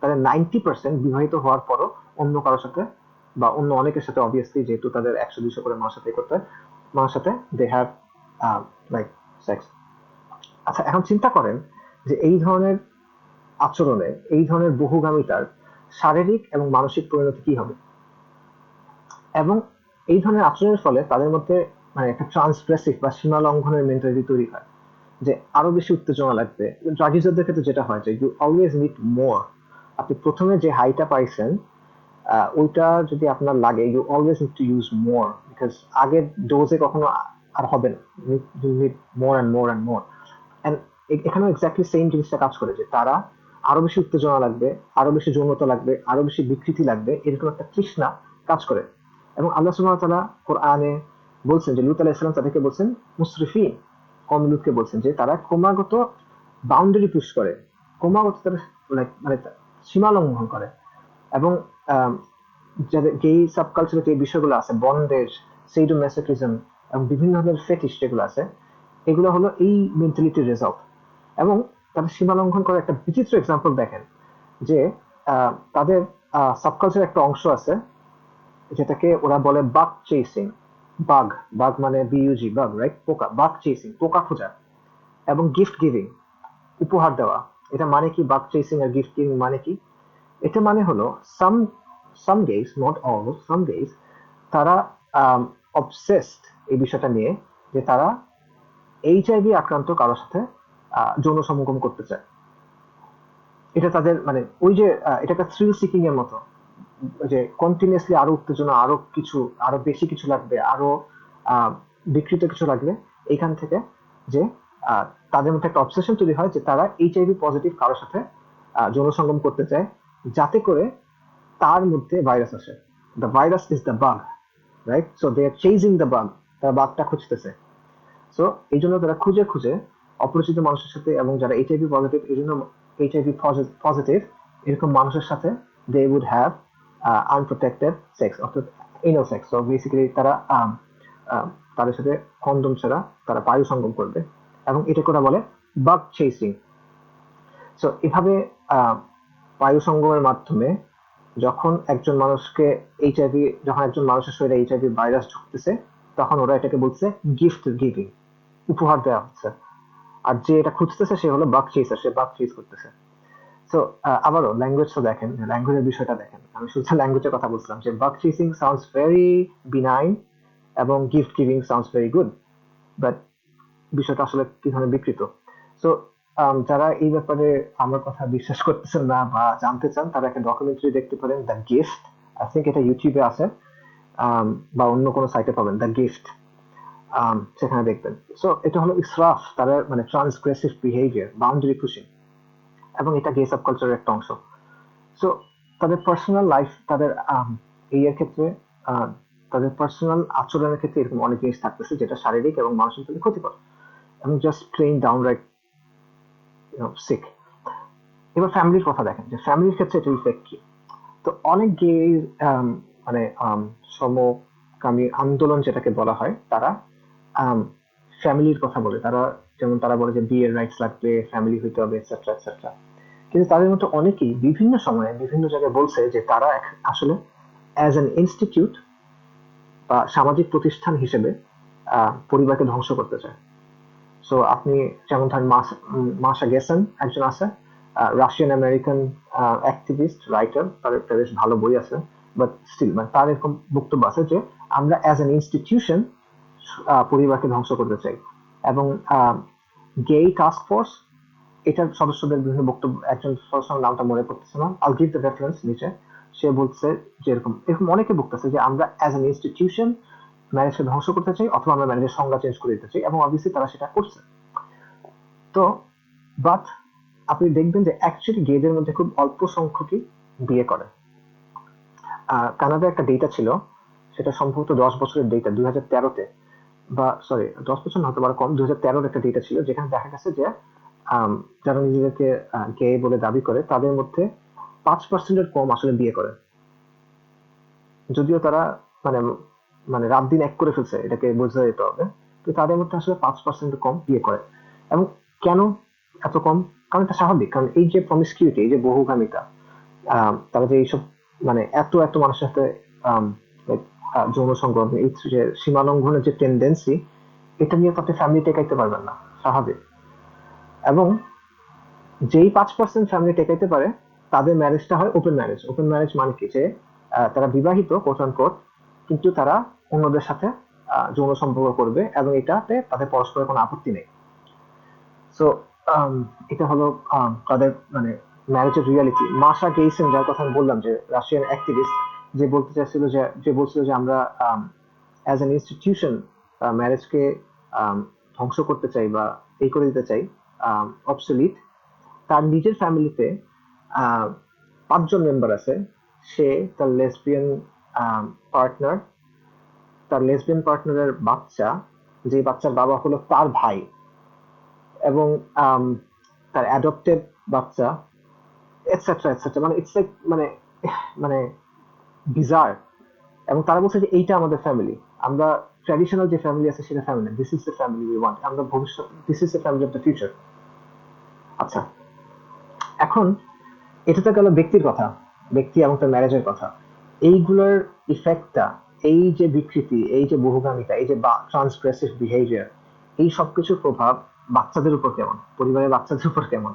তাদের 90% বিবাহিত হওয়ার পরও অন্য কারোর সাথে বা অন্য অনেকের সাথে, অবভিয়াসলি যেহেতু তাদের 100-200 করে মার সাথে করতে হয়, মার সাথে দে হ্যাভ লাইক সেক্স। আচ্ছা, এখন চিন্তা করেন যে এই ধরনের আচরণে, এই ধরনের বহুগামিতার শারীরিক এবং মানসিক পরিণতি কি হবে। এবং এই ধরনের আচরণের ফলে তাদের মধ্যে মানে একটা ট্রান্সগ্রেসিভ বা সীমা লঙ্ঘনের মেন্টালিটি তৈরি হয়, যে আরো বেশি উত্তেজনা লাগবে। ড্রাগ ইউজারদের ক্ষেত্রে যেটা হয় যে ইউ অলওয়েজ নিড মোর। আপনি প্রথমে যে হাইটা পাইছেন, ওইটা যদি আপনার লাগে, you always need to use more, because আগের ডোজে কখনো আর হবে না, you need more and more and more. And এখানেও এক্স্যাক্টলি সেম জিনিসটা কাজ করে, যে তারা আরো বেশি উত্তেজনা লাগবে, আরো বেশি যৌনতা লাগবে, আরো বেশি বিকৃতি লাগবে, এরকম একটা তৃষ্ণা কাজ করে। এবং আল্লাহ সুবহানাহু ওয়া তাআলা কোরআনে বলছেন যে লূত আলাইহিস সালাম তাদেরকে বলছেন মুসরিফিন, কওম লূতকে বলছেন যে তারা ক্রমাগত বাউন্ডারি পুশ করে, ক্রমাগত তারা মানে সীমা লঙ্ঘন করে। এবং আম, যাদের গেই সাবকালচারে যে বিষয়গুলো আছে, বন্ডেজ, সেইডোম্যাসোকিজম এবং বিভিন্ন ধরনের ফেটিশ যেগুলো আছে, এগুলো হলো এই মেন্টালিটির রেজাল্ট। এবং তাদের সীমা লঙ্ঘন করার একটা বিচিত্র এক্সাম্পল দেখেন, যে তাদের সাবকালচার একটা অংশ আছে যেটাকে ওরা বলে বাগ চেসিং। বাগ, বাগ মানে বিইউজি, বাগ, রাইট, পোকা, বাগ চেসিং, পোকা খোঁজা। এবং গিফট গিভিং, উপহার দেওয়া। এটা মানে কি, বাগ চেসিং আর গিফট গিভিং মানে কি? এটা মানে হলো some some gays, not all, some gays, তারা অবসেসড এই বিষয়টা নিয়ে, যে তারা এইচআইভি আক্রান্ত কারোর সাথে যৌন সঙ্গম করতে চায়। এটা তাদের মানে ওই যে এটা একটা থ্রিল সিকিং এর মতো, যে কন্টিনিউয়াসলি আরো উত্তেজনা, আরো কিছু, আরো বেশি কিছু লাগবে, আরো আহ, বিকৃত কিছু লাগবে। এইখান থেকে যে আহ, তাদের মধ্যে একটা অবসেশন তৈরি হয় যে তারা এইচআইভি পজিটিভ কারোর সাথে যৌন সঙ্গম করতে চায়, যাতে করে তার মধ্যে ভাইরাস আসে। The virus is the bug, right? So they are chasing the bug, তারা বাগটা খুঁজতেছে। সো এই জন্য তারা খুঁজে খুঁজে অপরিচিত মানুষের সাথে, এবং যারা এইচআইভি পজিটিভ, এই জন্য এইচআইভি পজিটিভ এরকম মানুষের সাথে they would have unprotected sex, অর্থাৎ এনাল সেক্স। সো বেসিক্যালি তারা আহ, তাদের সাথে কন্ডম ছাড়া তারা বায়ু সঙ্গম করবে, এবং এটাকে ওরা বলে বাগ চেসিং। সো এভাবে আহ, বায়ু সঙ্গমের মাধ্যমে যখন একজন মানুষের শরীরে এইচআইভি ভাইরাস ঢুকতেছে, তখন ওরা এটাকে বলছে গিফট গিভিং, উপহার দেওয়া হচ্ছে। আর যে এটা খুঁজতেছে সে হলো বাক চেসার, সে বাক চেস করতেছে। তো আবারও ল্যাঙ্গুয়েজটা দেখেন, ল্যাঙ্গুয়েজের বিষয়টা দেখেন। আমি শুধু ল্যাঙ্গুয়েজের কথা বলছিলাম, যে বাক চেসিং সাউন্ডস ভেরি বিনাইন এবং gift giving sounds very good, but বিষয়টা আসলে কি ধরনের বিকৃত। তো যারা এই ব্যাপারে আমার কথা বিশ্বাস করতেছেন না বা জানতে চান, তারা একটা ডকুমেন্টারি দেখতে পারেন, দ্য গিফট। আই থিঙ্ক এটা ইউটিউবে আছে, বা অন্য কোনো সাইটে পাবেন, দ্য গিফট। সেখানে দেখবেন। সো এটা হলো ইসরাফ, তাদের মানে ট্রান্সগ্রেসিভ বিহেভিয়ার, বাউন্ডারি পুশিং, এবং এটা গে সাবকালচারের একটা অংশ। সো তাদের পার্সোনাল লাইফ, তাদের এই এর ক্ষেত্রে আহ, তাদের পার্সোনাল আচরণের ক্ষেত্রে এরকম অনেক জিনিস থাকতেছে যেটা শারীরিক এবং মানসিক ভাবে ক্ষতিকর, এবং জাস্ট প্লেইন ডাউনরাইট সিক। এবার ফ্যামিলির কথা দেখেন, যে ফ্যামিলির ক্ষেত্রে এটা ইফেক্ট কি। তো অনেক গে মানে সমকামী আন্দোলন যেটাকে বলা হয়, তারা ফ্যামিলির কথা বলে। তারা যেমন তারা বলে যে বিয়ের রাইটস লাগবে, ফ্যামিলি হইতে হবে, এটসেট্রা এটসেট্রা। কিন্তু তাদের মধ্যে অনেকেই বিভিন্ন সময়ে বিভিন্ন জায়গায় বলছে যে তারা আসলে অ্যাজ অ্যান ইনস্টিটিউট বা সামাজিক প্রতিষ্ঠান হিসেবে পরিবারকে ধ্বংস করতে চায়। সো আপনি যেমন ধরেন মাসা গেসেন একজন আছে, রাশিয়ান আমেরিকান অ্যাক্টিভিস্ট, রাইটার, তার একটা বেশ ভালো বই আছে। বাট স্টিল মানে তার এরকম বক্তব্য আছে যে আমরা অ্যাজ অ্যান ইনস্টিটিউশন পরিবারকে ধ্বংস করতে চাই। এবং গেই টাস্ক ফোর্স, এটার সদস্যদের বিভিন্ন বক্তব্য, একজন সদস্যের নামটা মনে পড়তেছে না, আল গিভ দ্য রেফারেন্স নিচে। সে বলছে যে এরকম এরকম অনেকে বলতেছে যে আমরা অ্যাজ অ্যান ইনস্টিটিউশন ম্যারেজকে ধ্বংস করতে চাই, অথবা আমরা ম্যারেজের সংজ্ঞা চেঞ্জ করে দিতে চাই, এবং অবভিয়াসলি তারা সেটা করছে। তো বাট আপনি দেখবেন যে অ্যাকচুয়ালি গেদের মধ্যে খুব অল্প সংখ্যকই বিয়ে করে। কানাডার একটা ডেটা ছিল, সেটা সম্ভবত 10 বছরের ডেটা, 2013-তে, বা সরি 10 বছর না, হতে পারে কম, 2013-র একটা ডেটা ছিল, যেখানে দেখা গেছে যে যারা নিজেদেরকে গে বলে দাবি করে তাদের মধ্যে 5%-এর কম আসলে বিয়ে করে। যদিও তারা মানে মানে রাত দিন এক করে ফেলছে, এটাকে বোঝা যেতে হবে। তো তাদের মধ্যে আসলে 5% কম বিয়ে করে। এবং কেন এত কম? কারণ এটা স্বাভাবিক, কারণ এই যে প্রমিসকিউটি, এই যে বহুগামিতা, তারা যে এইসব মানে এত এত মানুষের সাথে আম, like, যৌন সংগ্রহ, এই যে সীমা লঙ্ঘনের যে টেন্ডেন্সি, এটা নিয়ে তো আপনি ফ্যামিলি টেকাইতে পারবেন না, স্বাভাবিক। এবং যেই 5% ফ্যামিলি টেকাইতে পারে, তাদের ম্যারেজটা হয় ওপেন ম্যারেজ। ওপেন ম্যারেজ মানে কি, যে তারা বিবাহিত কোট অন কোট, কিন্তু তারা অন্যদের সাথে যৌন সম্পর্ক করবে, এবং এটাতে তাদের পরস্পরের কোনো আপত্তি নেই। সো এটা হলো তাদের মানে ম্যারেজের রিয়ালিটি। মাশা গেইসেন, যার কথা আমি বললাম, যে রাশিয়ান অ্যাক্টিভিস্ট, যে বলছিল যে আমরা অ্যাজ অ্যান ইনস্টিটিউশন ম্যারেজকে ধ্বংস করতে চাই বা এই করে দিতে চাই, অবসলিট, তার নিজের ফ্যামিলিতে 5 জন মেম্বার আছে। সে, তার লেসবিয়ান পার্টনার, তার লেসবিয়ান পার্টনারের বাচ্চা, যে বাচ্চার বাবা হলো তার ভাই, এবং তার অ্যাডপ্টেড বাচ্চা, এটসেট্রা এটসেট্রা। মানে ইটস লাইক, মানে মানে বিজার। এবং তারা বলছে যে এইটা আমাদের ফ্যামিলি, আমরা ট্র্যাডিশনাল যে ফ্যামিলি আছে সেটা family, this is the family we want, আমরা ভবিষ্যৎ, this is the family of the future. আচ্ছা, এখন এটা তো গেল ব্যক্তির কথা, ব্যক্তি এবং তার ম্যারেজের কথা। এইগুলোর ইফেক্টটা, এই যে বিকৃতি, এই যে বহুগামিতা, এই যে ট্রান্সগ্রেসিভ বিহেভিয়ার, এই সবকিছুর প্রভাব বাচ্চাদের উপর কেমন, পরিবারের বাচ্চাদের উপর কেমন?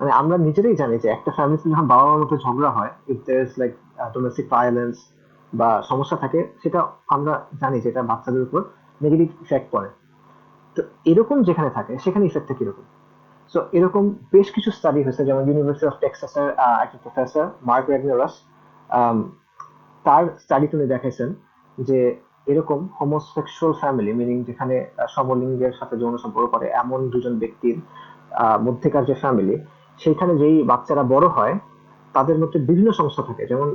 মানে আমরা নিজেরাই জানি যে একটা ফ্যামিলিতে যখন বাবা মার মধ্যে ঝগড়া হয়, if there is like domestic violence বা সমস্যা থাকে, সেটা আমরা জানি যে এটা বাচ্চাদের উপর নেগেটিভ ইফেক্ট পড়ে। তো এরকম যেখানে থাকে সেখানে ইফেক্টটা কিরকম? সো এরকম বেশ কিছু স্টাডি হয়েছে, যেমন ইউনিভার্সিটি অফ টেক্সাসের একটা প্রফেসর মার্ক রেগনারাস, তার স্টাডি উনি দেখাইছেন যে এরকম হোমোসেক্সুয়াল ফ্যামিলি, মিনিং যেখানে সমলিঙ্গের সাথে যৌন সম্পর্ক করে এমন দুজন ব্যক্তির মধ্যেকার যে ফ্যামিলি, সেখানে যেই বাচ্চারা বড় হয় তাদের মধ্যে বিভিন্ন সমস্যা থাকে। যেমন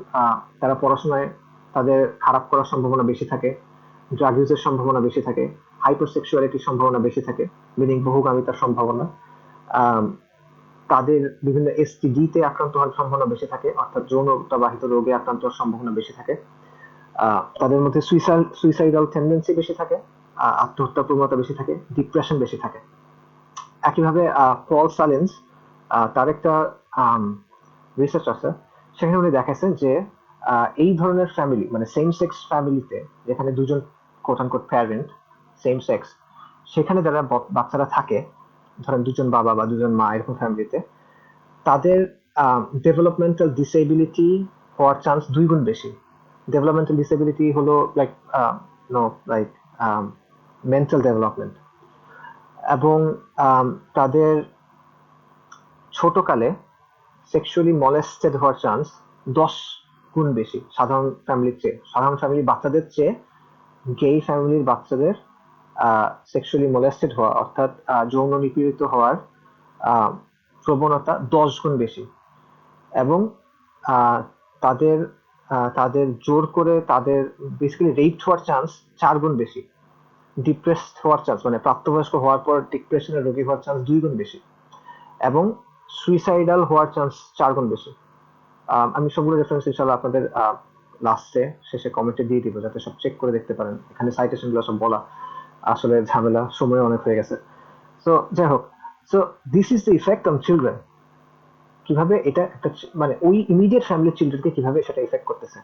তারা পড়াশোনায় তাদের খারাপ করার সম্ভাবনা বেশি থাকে, ড্রাগ ইউজের সম্ভাবনা বেশি থাকে, হাইপারসেক্সুয়ালিটির সম্ভাবনা বেশি থাকে, মিনিং বহুগামিতার সম্ভাবনা, আম, তাদের বিভিন্ন এসটিডি তে আক্রান্ত হওয়ার সম্ভাবনা বেশি থাকে, অর্থাৎ যৌনতাবাহিত রোগে আক্রান্ত হওয়ার সম্ভাবনা বেশি থাকে, তাদের মধ্যে সুইসাইডাল টেন্ডেন্সি বেশি থাকে, আত্মহত্যা প্রবণতা বেশি থাকে, ডিপ্রেশন বেশি থাকে। একইভাবে পল সালেন্স, তার একটা রিসার্চ আছে, সেখানে উনি দেখাচ্ছেন যে এই ধরনের ফ্যামিলি, মানে সেম সেক্স ফ্যামিলিতে, যেখানে দুজন coat unquote parent same sex, সেখানে যারা বাচ্চারা থাকে, ধরেন দুজন বাবা বা দুজন মা এরকম ফ্যামিলিতে, তাদের ডেভেলপমেন্টাল ডিসেবিলিটি হওয়ার চান্স 2 গুণ বেশি। ডেভেলপমেন্টাল ডিসেবিলিটি হলো like no like mental development. এবং তাদের ছোটকালে সেক্সুয়ালি মলেস্টেড হওয়ার চান্স 10 গুণ বেশি সাধারণ ফ্যামিলির চেয়ে। সাধারণ ফ্যামিলির বাচ্চাদের চেয়ে গেই ফ্যামিলির বাচ্চাদের সেক্সুয়ালি মলেস্টেড হওয়া, অর্থাৎ যৌন নিপীড়িত হওয়ার প্রবণতা 10 গুণ বেশি। এবং তাদের তাদের জোর করে তাদের বেসিক্যালি রেপড হওয়ার চান্স 4 গুণ বেশি। ডিপ্রেসড হওয়ার চান্স, মানে প্রাপ্তবয়স্ক হওয়ার পর ডিপ্রেশনের রোগী হওয়ার চান্স 2 গুণ বেশি। এবং সুইসাইডাল হওয়ার চান্স 4 গুণ বেশি। আমি সবগুলো রেফারেন্স ইনশাল্লাহ আপনাদের লাস্টে শেষে কমেন্টে দিয়ে দিব, যাতে সব চেক করে দেখতে পারেন। এখানে সাইটেশন গুলো সব বলা আসলে ঝামেলা, সময় অনেক হয়ে গেছে। সো যাই হোক, so this is the effect on children. কিভাবে এটা একটা মানে ওই ইমিডিয়েট ফ্যামিলির চিলড্রেনকে কিভাবে সেটা ইফেক্ট করতেছে।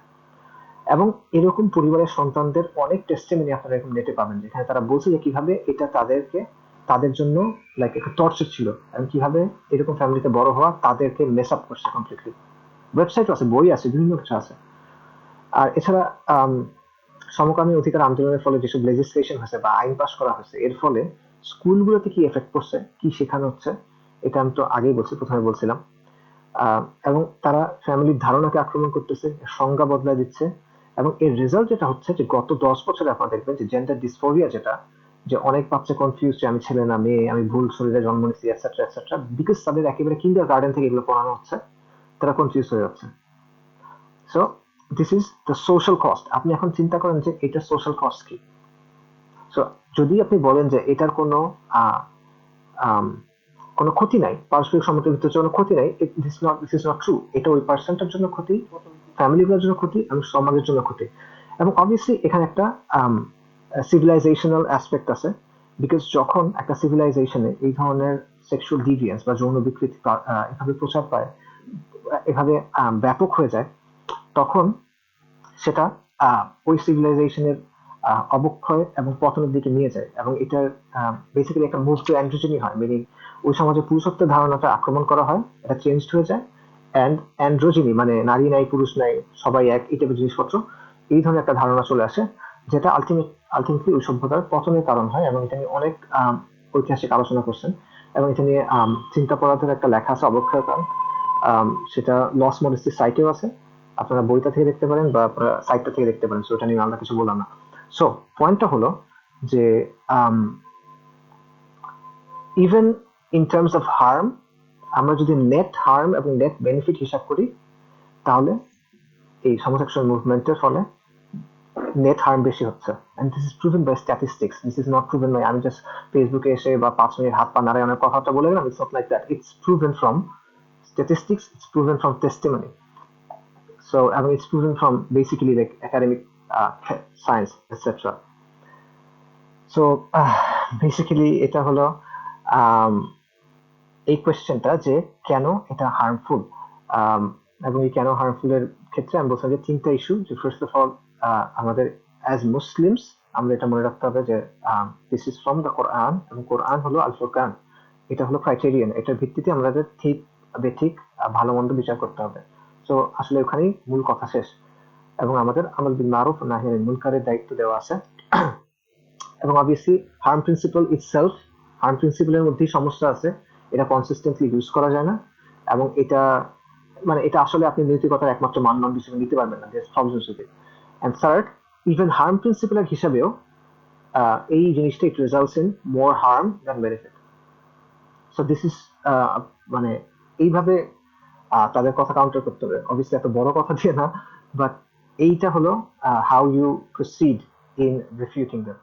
এবং এরকম পরিবারের সন্তানদের অনেক টেস্টিমনি আপনারা এরকম নেটে পাবেন, যেখানে তারা বলছে যে কিভাবে এটা তাদেরকে, তাদের জন্য লাইক একটা টর্চার ছিল, এবং কিভাবে এরকম ফ্যামিলিতে বড় হওয়া তাদেরকে মেস আপ করছে কমপ্লিটলি। ওয়েবসাইট আছে, বই আছে, বিভিন্ন কিছু আছে। আর এছাড়া সমকামী অধিকার আন্দোলনের ফলে যেসব লেজিসলেশন হয়েছে বা আইন পাস করা হয়েছে, এর ফলে স্কুলগুলোতে কি এফেক্ট পড়ছে, কি শেখানো হচ্ছে, এটা আমি তো আগেই বলছি, প্রথমে বলছিলাম। এবং তারা ফ্যামিলির ধারণাকে আক্রমণ করতেছে, সংজ্ঞা বদলায় দিচ্ছে। এবং এর রেজাল্ট যেটা হচ্ছে যে গত 10 বছরে আপনারা দেখবেন যে জেন্ডার ডিসফোরিয়া, যেটা, যে অনেক বাচ্চা কনফিউজ যে আমি ছেলে না মেয়ে, আমি ভুল শরীরে জন্ম নিচ্ছি, এটসেট্রা এটসেট্রা, বিকজ তাদের একেবারে কিন্ডার গার্ডেন থেকে এগুলো পড়ানো হচ্ছে, তারা কনফিউজ হয়ে যাচ্ছে। So this is the social cost. আপনি এখন চিন্তা করেন যে এটা সোশ্যাল কস্ট কি। সো যদি আপনি বলেন যে এটার কোনো কোনো ক্ষতি নাই, পারস্পরিক সম্মতির ভিতরে কোনো ক্ষতি নাই, দিস ইজ নট ট্রু। এটা ওই পার্সনটার জন্য ক্ষতি, ফ্যামিলিগুলোর জন্য ক্ষতি, এবং সমাজের জন্য ক্ষতি। এবং অবভিয়াসলি এখানে একটা সিভিলাইজেশনাল অ্যাসপেক্ট আছে, বিকজ যখন একটা সিভিলাইজেশনে এই ধরনের সেক্সুয়াল ডিভিয়েন্স বা যৌন বিকৃতি এভাবে প্রচার পায়, এভাবে ব্যাপক হয়ে যায়, তখন সেটা ওই সিভিলাইজেশনের অবক্ষয় এবং পতনের দিকে নিয়ে যায়। এবং এটার বেসিক্যালি একটা মুভ টু অ্যান্ড্রোজেনি হয়, মিনিং ওই সমাজে পুরুষত্বের ধারণাটা আক্রমণ করা হয়, এটা চেঞ্জ হয়ে যায়। অ্যান্ড অ্যান্ড্রোজেনি মানে নারী নাই পুরুষ নাই সবাই এক, এই টাইপের জিনিসপত্র, এই ধরনের একটা ধারণা চলে আসে, যেটা আলটিমেটলি ওই সভ্যতার পতনের কারণ হয়। এবং এটা নিয়ে অনেক ঐতিহাসিক আলোচনা করছেন, এবং এটা নিয়ে চিন্তা পড়াদের একটা লেখা আছে, অবক্ষয়ের কারণ। সেটা লস মডেস্টি সাইটেও আছে, আপনারা বইটা থেকে দেখতে পারেন বা আপনারা সাইটটা থেকে দেখতে পারেন। সো এটা নিয়ে আমরা কিছু বললাম না। সো পয়েন্টটা হলো যে even in terms of harm, আমরা যদি নেট হার্ম এবং নেট বেনিফিট হিসাব করি, তাহলে এই homosexual মুভমেন্টের ফলে নেট হার্ম বেশি হচ্ছে। And this is proven by statistics, this is not proven by আমি জাস্ট ফেসবুকে এসে বা 5 মিনিট হাত পা নাড়ায় অনেক কথাটা বলে গেলাম। It's not like that, it's proven from statistics, it's proven from testimony. So I mean, it's proven from basically like academic science, etc. So basically এটা হলো এই কোয়েশ্চেনটা যে কেন এটা হার্মফুল, এবং এই কেন হার্মফুলের ক্ষেত্রে আমি বলছিলাম যে 3টা ইস্যু। যে ফার্স্ট অফ অল আমাদের অ্যাজ মুসলিমস আমরা এটা মনে রাখতে হবে যে দিস ইজ ফ্রম দ্য কোরআন, এবং কোরআন হলো আল ফুরকান, এটা হলো ক্রাইটেরিয়ান, এটার ভিত্তিতে আমাদের ঠিক বেঠিক ভালো মন্দ বিচার করতে হবে। তো আসলে ওখানেই মূল কথা শেষ, এবং আমাদের আমল বিল মারুফ নাহি আনিল মুনকারের দায়িত্ব দেওয়া আছে। এবং obviously harm principal itself, harm প্রিন্সিপালের মধ্যেই সমস্যা আছে, এটা কনসিস্টেন্টলি ইউজ করা যায় না, এবং এটা মানে এটা আসলে আপনি নৈতিকতার একমাত্র মানদণ্ড হিসেবে নিতে পারবেন না, there problems with it. And third, even harm প্রিন্সিপালের হিসাবেও এই জিনিসটা it results in more harm than benefit. So this is মানে এইভাবে তাদের কথা কাউন্টার করতে হবে, অবভিয়াসলি এত বড় কথা দিয়ে না, বাট এইটা হলো how you proceed in refuting them.